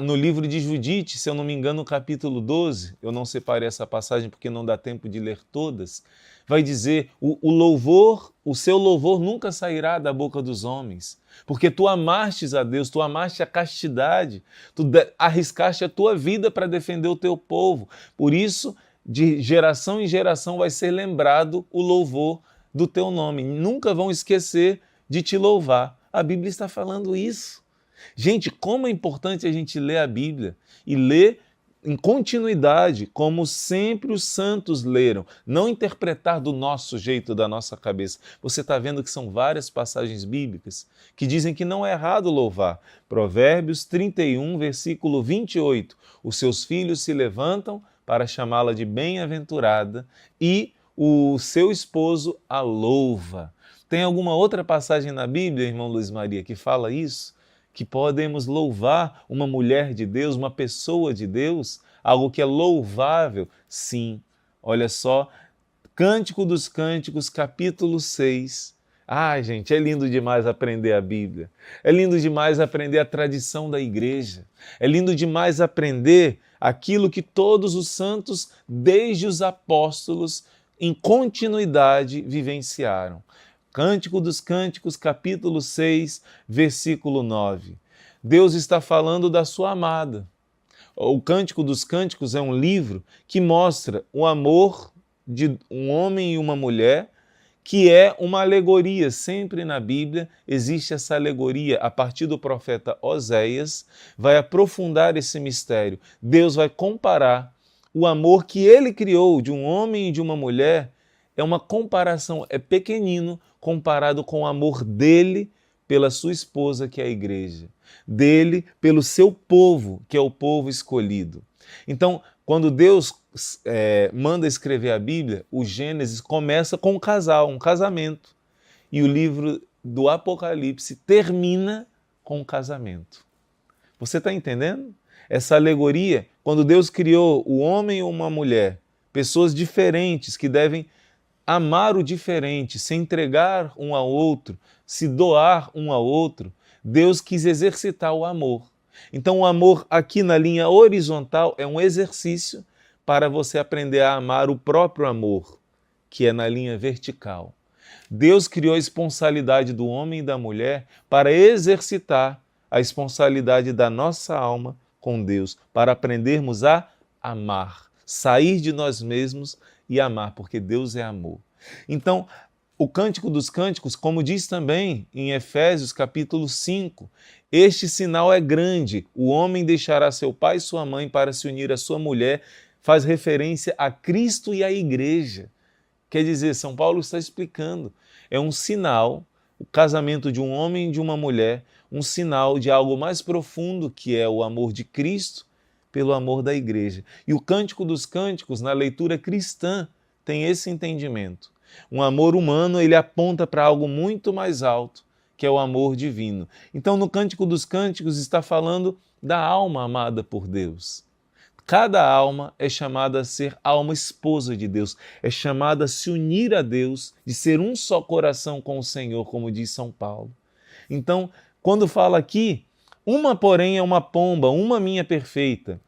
No livro de Judite, se eu não me engano, no capítulo 12, eu não separei essa passagem porque não dá tempo de ler todas, vai dizer, o louvor, o seu louvor nunca sairá da boca dos homens, porque tu amastes a Deus, tu amaste a castidade, tu arriscaste a tua vida para defender o teu povo. Por isso, de geração em geração vai ser lembrado o louvor do teu nome. Nunca vão esquecer de te louvar. A Bíblia está falando isso. Gente, como é importante a gente ler a Bíblia e ler em continuidade, como sempre os santos leram, não interpretar do nosso jeito, da nossa cabeça. Você está vendo que são várias passagens bíblicas que dizem que não é errado louvar. Provérbios 31, versículo 28. Os seus filhos se levantam para chamá-la de bem-aventurada e o seu esposo a louva. Tem alguma outra passagem na Bíblia, irmão Luiz Maria, que fala isso? Que podemos louvar uma mulher de Deus, uma pessoa de Deus, algo que é louvável? Sim, olha só, Cântico dos Cânticos, capítulo 6. Ai, gente, é lindo demais aprender a Bíblia. É lindo demais aprender a tradição da igreja. É lindo demais aprender aquilo que todos os santos, desde os apóstolos, em continuidade vivenciaram. Cântico dos Cânticos, capítulo 6, versículo 9. Deus está falando da sua amada. O Cântico dos Cânticos é um livro que mostra o amor de um homem e uma mulher, que é uma alegoria. Sempre na Bíblia existe essa alegoria. A partir do profeta Oséias, vai aprofundar esse mistério. Deus vai comparar o amor que ele criou de um homem e de uma mulher. É uma comparação, é pequenino comparado com o amor dele pela sua esposa, que é a igreja. Dele pelo seu povo, que é o povo escolhido. Então, quando Deus manda escrever a Bíblia, o Gênesis começa com um casal, um casamento. E o livro do Apocalipse termina com um casamento. Você está entendendo? Essa alegoria, quando Deus criou o homem e uma mulher, pessoas diferentes que devem amar o diferente, se entregar um ao outro, se doar um ao outro, Deus quis exercitar o amor. Então o amor aqui na linha horizontal é um exercício para você aprender a amar o próprio amor, que é na linha vertical. Deus criou a esponsalidade do homem e da mulher para exercitar a esponsalidade da nossa alma com Deus, para aprendermos a amar, sair de nós mesmos e amar, porque Deus é amor. Então, o Cântico dos Cânticos, como diz também em Efésios capítulo 5, este sinal é grande, o homem deixará seu pai e sua mãe para se unir à sua mulher, faz referência a Cristo e à igreja. Quer dizer, São Paulo está explicando, é um sinal, o casamento de um homem e de uma mulher, um sinal de algo mais profundo, que é o amor de Cristo pelo amor da igreja. E o Cântico dos Cânticos, na leitura cristã, tem esse entendimento. Um amor humano, ele aponta para algo muito mais alto, que é o amor divino. Então, no Cântico dos Cânticos está falando da alma amada por Deus. Cada alma é chamada a ser alma esposa de Deus, é chamada a se unir a Deus, de ser um só coração com o Senhor, como diz São Paulo. Então, quando fala aqui, uma porém é uma pomba, uma minha perfeita.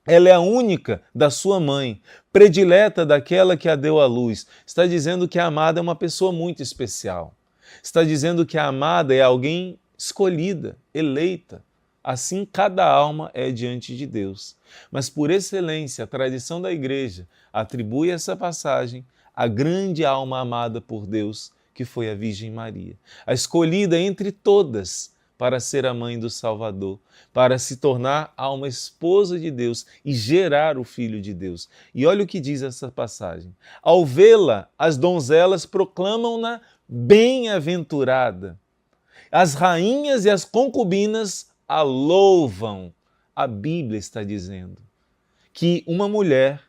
Ela é a única da sua mãe, predileta daquela que a deu à luz. Está dizendo que a amada é uma pessoa muito especial. Está dizendo que a amada é alguém escolhida, eleita. Assim, cada alma é diante de Deus. Mas, por excelência, a tradição da Igreja atribui essa passagem à grande alma amada por Deus, que foi a Virgem Maria. A escolhida entre todas para ser a mãe do Salvador, para se tornar alma esposa de Deus e gerar o Filho de Deus. E olha o que diz essa passagem. Ao vê-la, as donzelas proclamam-na bem-aventurada. As rainhas e as concubinas a louvam. A Bíblia está dizendo que uma mulher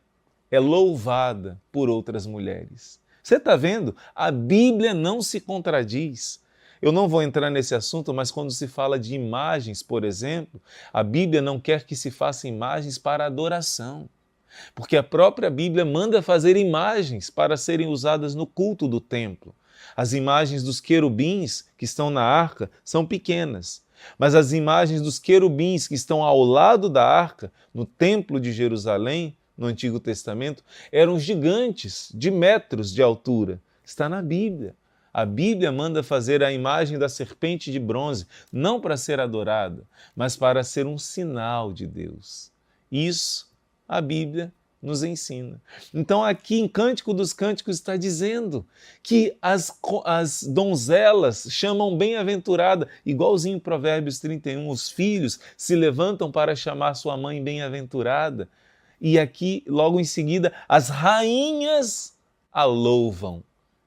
é louvada por outras mulheres. Você está vendo? A Bíblia não se contradiz. Eu não vou entrar nesse assunto, mas quando se fala de imagens, por exemplo, a Bíblia não quer que se faça imagens para adoração, porque a própria Bíblia manda fazer imagens para serem usadas no culto do templo. As imagens dos querubins que estão na arca são pequenas, mas as imagens dos querubins que estão ao lado da arca, no templo de Jerusalém, no Antigo Testamento, eram gigantes, de metros de altura. Está na Bíblia. A Bíblia manda fazer a imagem da serpente de bronze, não para ser adorada, mas para ser um sinal de Deus. Isso a Bíblia nos ensina. Então aqui em Cântico dos Cânticos está dizendo que as donzelas chamam bem-aventurada, igualzinho em Provérbios 31, os filhos se levantam para chamar sua mãe bem-aventurada. E aqui, logo em seguida, as rainhas a louvam.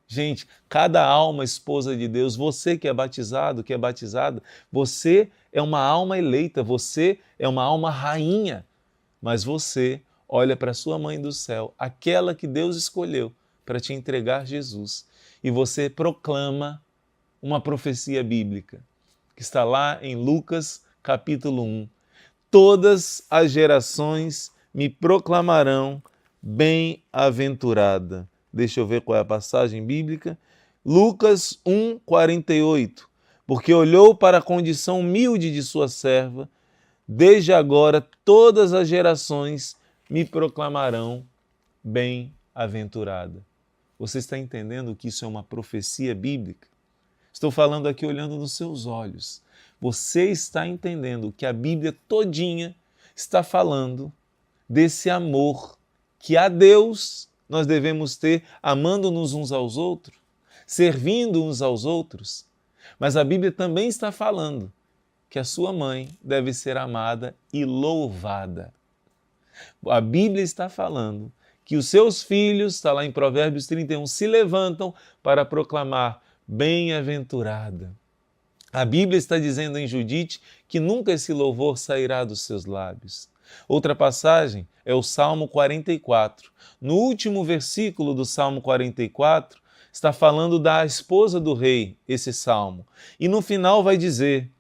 Gente, cada alma esposa de Deus, você que é batizado, que é batizada, você é uma alma eleita, você é uma alma rainha, mas você olha para sua mãe do céu, aquela que Deus escolheu para te entregar Jesus, e você proclama uma profecia bíblica, que está lá em Lucas capítulo 1. Todas as gerações me proclamarão bem-aventurada. Deixa eu ver qual é a passagem bíblica. Lucas 1, 48. Porque olhou para a condição humilde de sua serva, desde agora todas as gerações me proclamarão bem-aventurada. Você está entendendo que isso é uma profecia bíblica? Estou falando aqui olhando nos seus olhos. Você está entendendo que a Bíblia todinha está falando desse amor que a Deus nós devemos ter, amando-nos uns aos outros, servindo uns aos outros. Mas a Bíblia também está falando que a sua mãe deve ser amada e louvada. A Bíblia está falando que os seus filhos, está lá em Provérbios 31, se levantam para proclamar bem-aventurada. A Bíblia está dizendo em Judite que nunca esse louvor sairá dos seus lábios. Outra passagem é o Salmo 44. No último versículo do Salmo 44, está falando da esposa do rei, esse salmo. E no final vai dizer: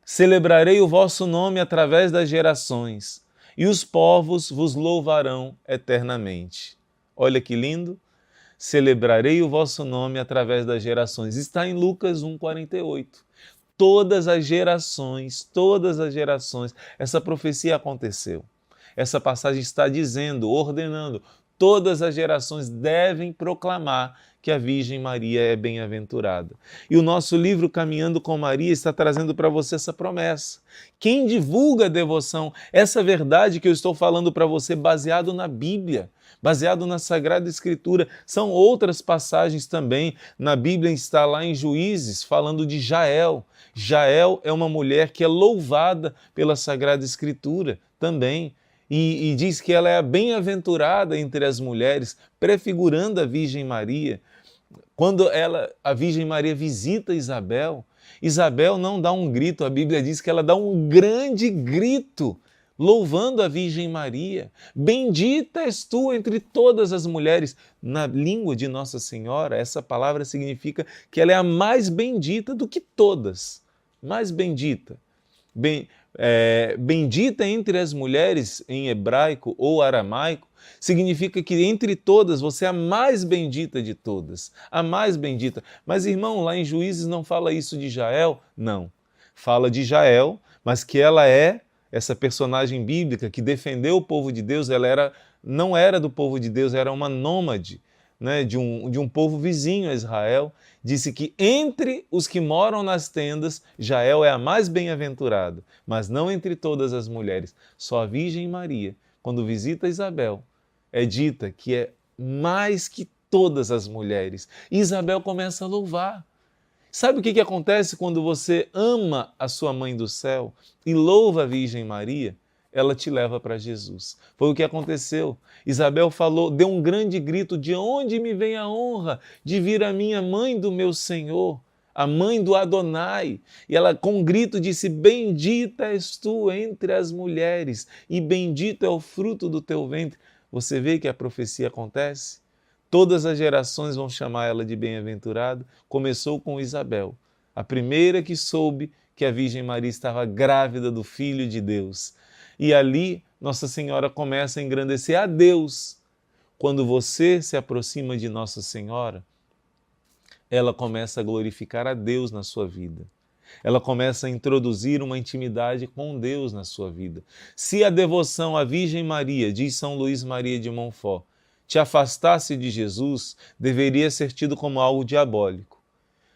celebrarei o vosso nome através das gerações, e os povos vos louvarão eternamente. Olha que lindo! Celebrarei o vosso nome através das gerações. Está em Lucas 1,48. Todas as gerações, essa profecia aconteceu. Essa passagem está dizendo, ordenando, todas as gerações devem proclamar que a Virgem Maria é bem-aventurada. E o nosso livro Caminhando com Maria está trazendo para você essa promessa. Quem divulga a devoção, essa verdade que eu estou falando para você, baseado na Bíblia, baseado na Sagrada Escritura, são outras passagens também. Na Bíblia está lá em Juízes, falando de Jael. Jael é uma mulher que é louvada pela Sagrada Escritura também. E diz que ela é a bem-aventurada entre as mulheres, prefigurando a Virgem Maria. Quando a Virgem Maria visita Isabel, Isabel não dá um grito, a Bíblia diz que ela dá um grande grito, louvando a Virgem Maria. Bendita és tu entre todas as mulheres. Na língua de Nossa Senhora, essa palavra significa que ela é a mais bendita do que todas. Mais bendita. Bendita entre as mulheres, em hebraico ou aramaico, significa que entre todas você é a mais bendita de todas. A mais bendita. Mas, irmão, lá em Juízes não fala isso de Jael? Não. Fala de Jael, mas que ela é essa personagem bíblica que defendeu o povo de Deus. Ela não era do povo de Deus, era uma nômade, né, de um povo vizinho a Israel. Disse que entre os que moram nas tendas, Jael é a mais bem-aventurada, mas não entre todas as mulheres. Só a Virgem Maria, quando visita Isabel, é dita que é mais que todas as mulheres. E Isabel começa a louvar. Sabe o que acontece quando você ama a sua mãe do céu e louva a Virgem Maria? Ela te leva para Jesus. Foi o que aconteceu. Isabel falou, deu um grande grito: de onde me vem a honra de vir a minha mãe do meu Senhor, a mãe do Adonai? E ela com um grito disse: bendita és tu entre as mulheres e bendito é o fruto do teu ventre. Você vê que a profecia acontece? Todas as gerações vão chamar ela de bem-aventurada. Começou com Isabel, a primeira que soube que a Virgem Maria estava grávida do Filho de Deus. E ali Nossa Senhora começa a engrandecer a Deus. Quando você se aproxima de Nossa Senhora, ela começa a glorificar a Deus na sua vida. Ela começa a introduzir uma intimidade com Deus na sua vida. Se a devoção à Virgem Maria, diz São Luís Maria de Montfort, te afastasse de Jesus, deveria ser tido como algo diabólico.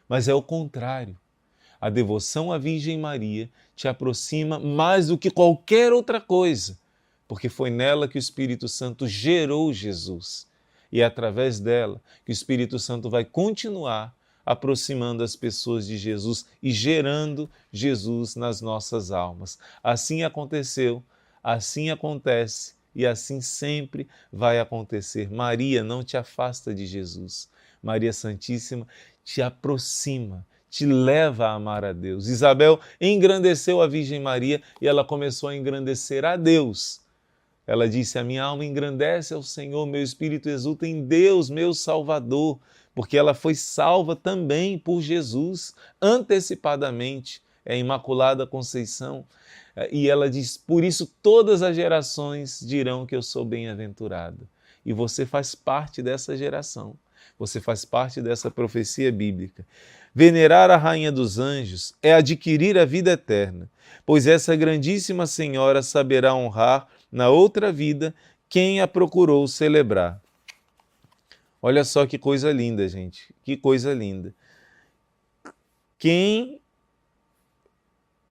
Mas é o contrário. A devoção à Virgem Maria te aproxima mais do que qualquer outra coisa, porque foi nela que o Espírito Santo gerou Jesus. E é através dela que o Espírito Santo vai continuar aproximando as pessoas de Jesus e gerando Jesus nas nossas almas. Assim aconteceu, assim acontece e assim sempre vai acontecer. Maria não te afasta de Jesus. Maria Santíssima te aproxima, te leva a amar a Deus. Isabel engrandeceu a Virgem Maria e ela começou a engrandecer a Deus. Ela disse: a minha alma engrandece ao Senhor, meu espírito exulta em Deus, meu Salvador, porque ela foi salva também por Jesus, antecipadamente, é a Imaculada Conceição. E ela diz: por isso todas as gerações dirão que eu sou bem-aventurada. E você faz parte dessa geração, você faz parte dessa profecia bíblica. Venerar a Rainha dos Anjos é adquirir a vida eterna, pois essa grandíssima Senhora saberá honrar na outra vida quem a procurou celebrar. Olha só que coisa linda, gente, que coisa linda. Quem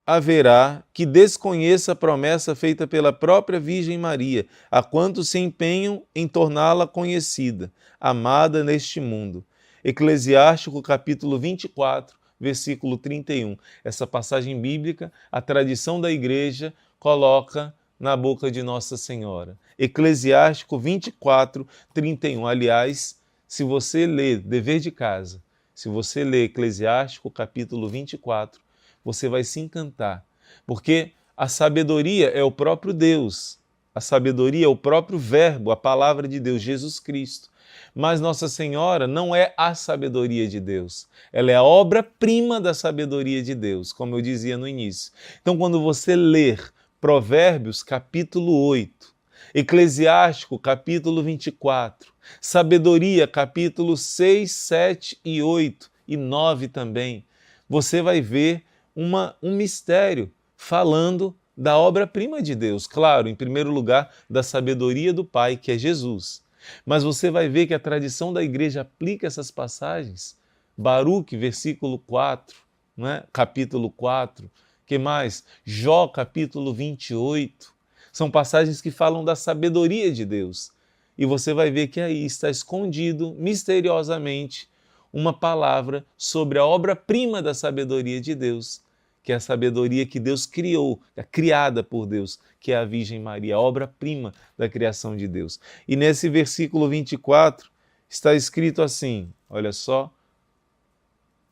haverá que desconheça a promessa feita pela própria Virgem Maria, a quantos se empenham em torná-la conhecida, amada neste mundo. Eclesiástico capítulo 24, versículo 31. Essa passagem bíblica, a tradição da igreja coloca na boca de Nossa Senhora. Eclesiástico 24, 31. Aliás, se você ler, dever de casa, se você ler Eclesiástico capítulo 24, você vai se encantar, porque a sabedoria é o próprio Deus, a sabedoria é o próprio Verbo, a palavra de Deus, Jesus Cristo. Mas Nossa Senhora não é a sabedoria de Deus, ela é a obra-prima da sabedoria de Deus, como eu dizia no início. Então, quando você ler Provérbios capítulo 8, Eclesiástico capítulo 24, Sabedoria capítulo 6, 7 e 8 e 9 também, você vai ver um mistério falando da obra-prima de Deus. Claro, em primeiro lugar, da sabedoria do Pai, que é Jesus. Mas você vai ver que a tradição da igreja aplica essas passagens. Baruque, versículo 4, né? Capítulo 4. Que mais? Jó, capítulo 28. São passagens que falam da sabedoria de Deus. E você vai ver que aí está escondido, misteriosamente, uma palavra sobre a obra-prima da sabedoria de Deus, que é a sabedoria que Deus criou, é criada por Deus, que é a Virgem Maria, a obra-prima da criação de Deus. E nesse versículo 24 está escrito assim, olha só: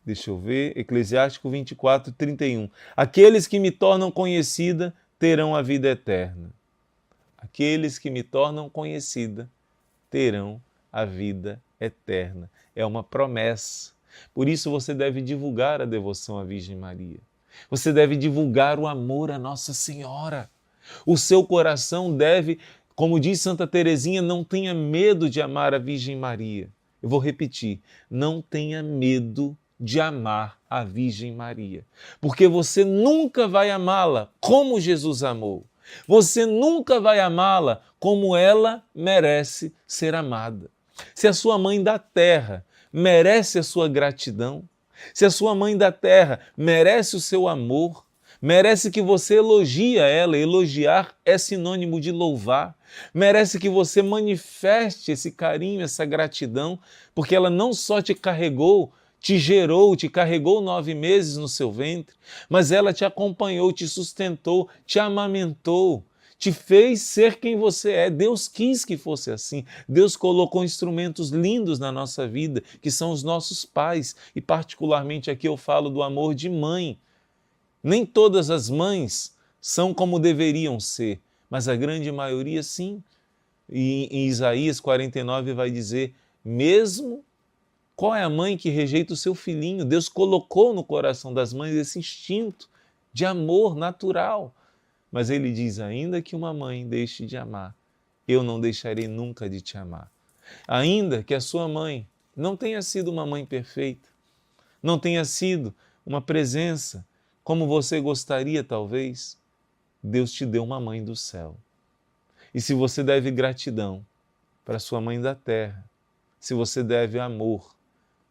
Deixa eu ver, Eclesiástico 24, 31. Aqueles que me tornam conhecida terão a vida eterna. Aqueles que me tornam conhecida terão a vida eterna. É uma promessa. Por isso você deve divulgar a devoção à Virgem Maria. Você deve divulgar o amor à Nossa Senhora. O seu coração deve, como diz Santa Teresinha, não tenha medo de amar a Virgem Maria. Eu vou repetir, não tenha medo de amar a Virgem Maria, porque você nunca vai amá-la como Jesus amou. Você nunca vai amá-la como ela merece ser amada. Se a sua mãe da terra merece a sua gratidão, se a sua mãe da terra merece o seu amor, merece que você elogie ela, elogiar é sinônimo de louvar, merece que você manifeste esse carinho, essa gratidão, porque ela não só te carregou, te gerou, te carregou 9 meses no seu ventre, mas ela te acompanhou, te sustentou, te amamentou, te fez ser quem você é. Deus quis que fosse assim. Deus colocou instrumentos lindos na nossa vida, que são os nossos pais, e particularmente aqui eu falo do amor de mãe. Nem todas as mães são como deveriam ser, mas a grande maioria sim. E em Isaías 49 vai dizer, mesmo qual é a mãe que rejeita o seu filhinho? Deus colocou no coração das mães esse instinto de amor natural. Mas ele diz, ainda que uma mãe deixe de amar, eu não deixarei nunca de te amar. Ainda que a sua mãe não tenha sido uma mãe perfeita, não tenha sido uma presença como você gostaria talvez, Deus te deu uma mãe do céu. E se você deve gratidão para sua mãe da terra, se você deve amor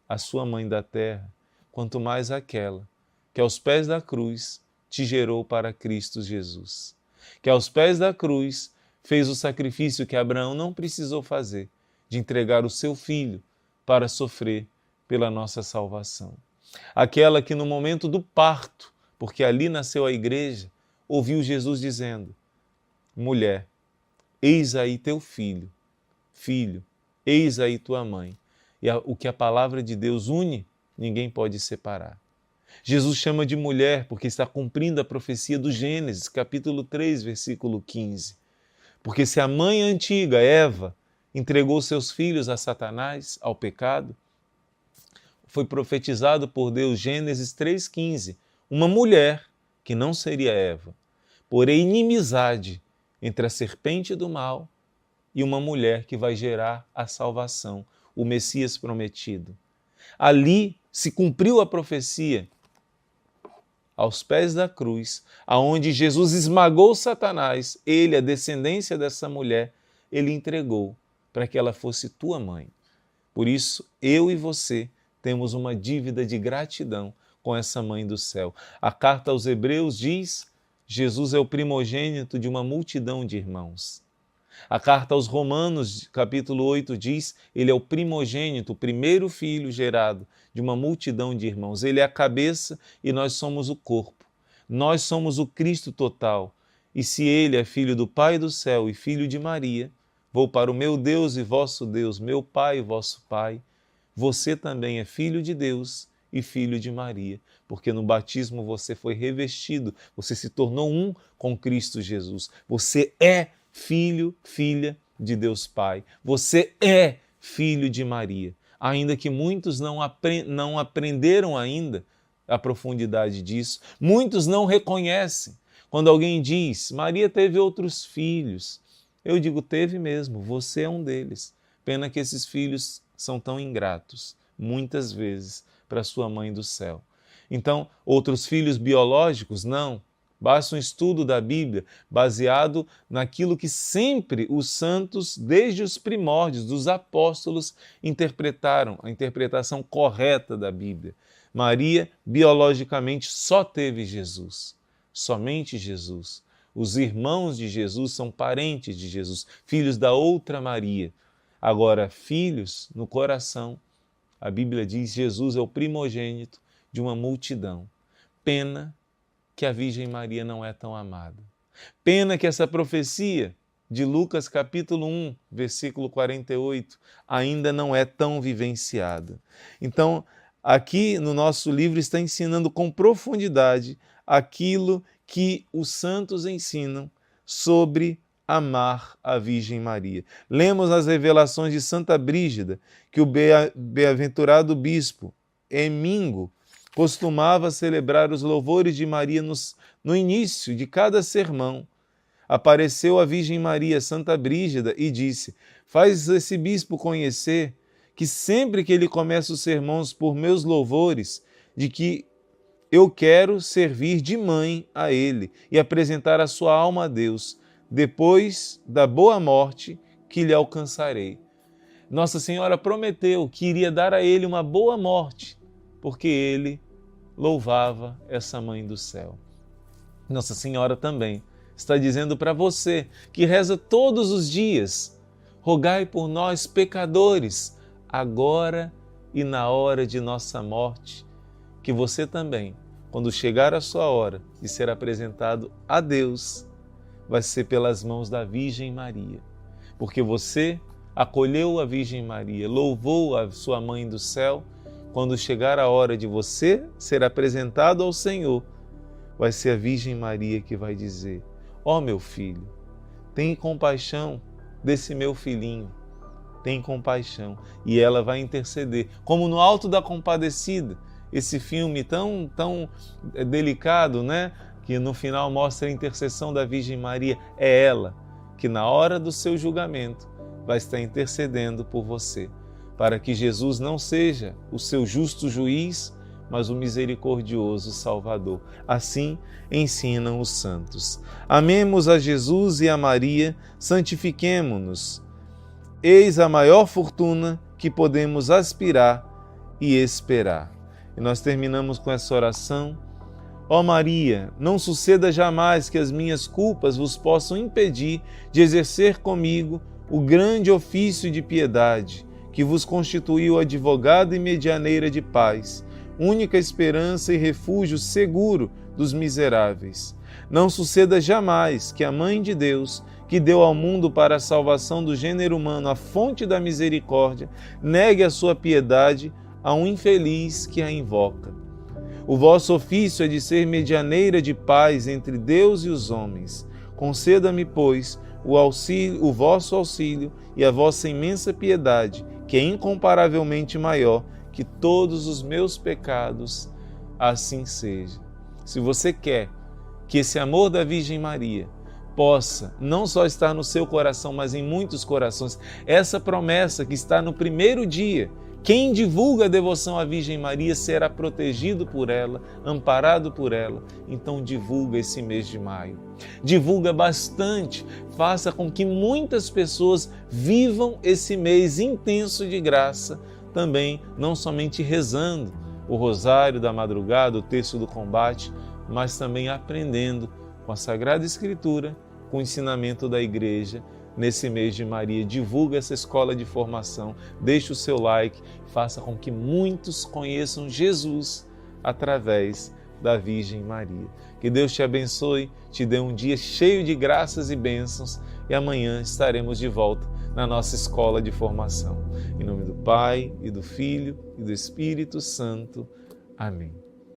à sua mãe da terra, quanto mais aquela que aos pés da cruz te gerou para Cristo Jesus, que aos pés da cruz fez o sacrifício que Abraão não precisou fazer, de entregar o seu filho para sofrer pela nossa salvação. Aquela que no momento do parto, porque ali nasceu a igreja, ouviu Jesus dizendo, mulher, eis aí teu filho, filho, eis aí tua mãe. E o que a palavra de Deus une, ninguém pode separar. Jesus chama de mulher porque está cumprindo a profecia do Gênesis, capítulo 3, versículo 15. Porque se a mãe antiga, Eva, entregou seus filhos a Satanás, ao pecado, foi profetizado por Deus, Gênesis 3,15, uma mulher, que não seria Eva, porém inimizade entre a serpente do mal e uma mulher que vai gerar a salvação, o Messias prometido. Ali se cumpriu a profecia, aos pés da cruz, aonde Jesus esmagou Satanás, ele, a descendência dessa mulher, ele entregou para que ela fosse tua mãe. Por isso, eu e você temos uma dívida de gratidão com essa mãe do céu. A carta aos Hebreus diz, Jesus é o primogênito de uma multidão de irmãos. A carta aos Romanos, capítulo 8, diz, ele é o primogênito, o primeiro filho gerado de uma multidão de irmãos. Ele é a cabeça e nós somos o corpo. Nós somos o Cristo total. E se ele é filho do Pai do céu e filho de Maria, vou para o meu Deus e vosso Deus, meu Pai e vosso Pai, você também é filho de Deus e filho de Maria, porque no batismo você foi revestido, você se tornou um com Cristo Jesus. Você é filho, filha de Deus Pai. Você é filho de Maria. Ainda que muitos não aprenderam ainda a profundidade disso, muitos não reconhecem. Quando alguém diz, Maria teve outros filhos, eu digo, teve mesmo, você é um deles. Pena que esses filhos são tão ingratos, muitas vezes, para sua mãe do céu. Então, outros filhos biológicos, não. Basta um estudo da Bíblia baseado naquilo que sempre os santos, desde os primórdios dos apóstolos, interpretaram, a interpretação correta da Bíblia. Maria, biologicamente, só teve Jesus, somente Jesus. Os irmãos de Jesus são parentes de Jesus, filhos da outra Maria. Agora, filhos no coração, a Bíblia diz, Jesus é o primogênito de uma multidão. Pena que a Virgem Maria não é tão amada. Pena que essa profecia de Lucas capítulo 1, versículo 48, ainda não é tão vivenciada. Então, aqui no nosso livro está ensinando com profundidade aquilo que os santos ensinam sobre amar a Virgem Maria. Lemos nas revelações de Santa Brígida que o bem-aventurado bispo Emingo costumava celebrar os louvores de Maria no início de cada sermão. Apareceu a Virgem Maria, Santa Brígida, e disse: faz esse bispo conhecer que sempre que ele começa os sermões por meus louvores, de que eu quero servir de mãe a ele e apresentar a sua alma a Deus, depois da boa morte que lhe alcançarei. Nossa Senhora prometeu que iria dar a ele uma boa morte, porque ele louvava essa mãe do céu. Nossa Senhora também está dizendo para você que reza todos os dias: rogai por nós, pecadores, agora e na hora de nossa morte, que você também, quando chegar a sua hora de ser apresentado a Deus, vai ser pelas mãos da Virgem Maria, porque você acolheu a Virgem Maria, louvou a sua mãe do céu. Quando chegar a hora de você ser apresentado ao Senhor, vai ser a Virgem Maria que vai dizer: ó meu filho, tem compaixão desse meu filhinho, tem compaixão. E ela vai interceder, como no Alto da Compadecida, esse filme tão delicado, né? Que no final mostra a intercessão da Virgem Maria. É ela que na hora do seu julgamento vai estar intercedendo por você, para que Jesus não seja o seu justo juiz, mas o misericordioso Salvador. Assim ensinam os santos. Amemos a Jesus e a Maria, santifiquemo-nos. Eis a maior fortuna que podemos aspirar e esperar. E nós terminamos com essa oração. Ó Maria, não suceda jamais que as minhas culpas vos possam impedir de exercer comigo o grande ofício de piedade, que vos constituiu advogada e medianeira de paz, única esperança e refúgio seguro dos miseráveis. Não suceda jamais que a Mãe de Deus, que deu ao mundo para a salvação do gênero humano a fonte da misericórdia, negue a sua piedade a um infeliz que a invoca. O vosso ofício é de ser medianeira de paz entre Deus e os homens. Conceda-me, pois, o vosso auxílio e a vossa imensa piedade, que é incomparavelmente maior que todos os meus pecados, assim seja. Se você quer que esse amor da Virgem Maria possa não só estar no seu coração, mas em muitos corações, essa promessa que está no primeiro dia, quem divulga a devoção à Virgem Maria será protegido por ela, amparado por ela. Então divulga esse mês de maio. Divulga bastante, faça com que muitas pessoas vivam esse mês intenso de graça, também não somente rezando o rosário da madrugada, o terço do combate, mas também aprendendo com a Sagrada Escritura, com o ensinamento da Igreja. Nesse mês de Maria, divulga essa escola de formação, deixe o seu like, faça com que muitos conheçam Jesus através da Virgem Maria. Que Deus te abençoe, te dê um dia cheio de graças e bênçãos e amanhã estaremos de volta na nossa escola de formação. Em nome do Pai, e do Filho, e do Espírito Santo. Amém.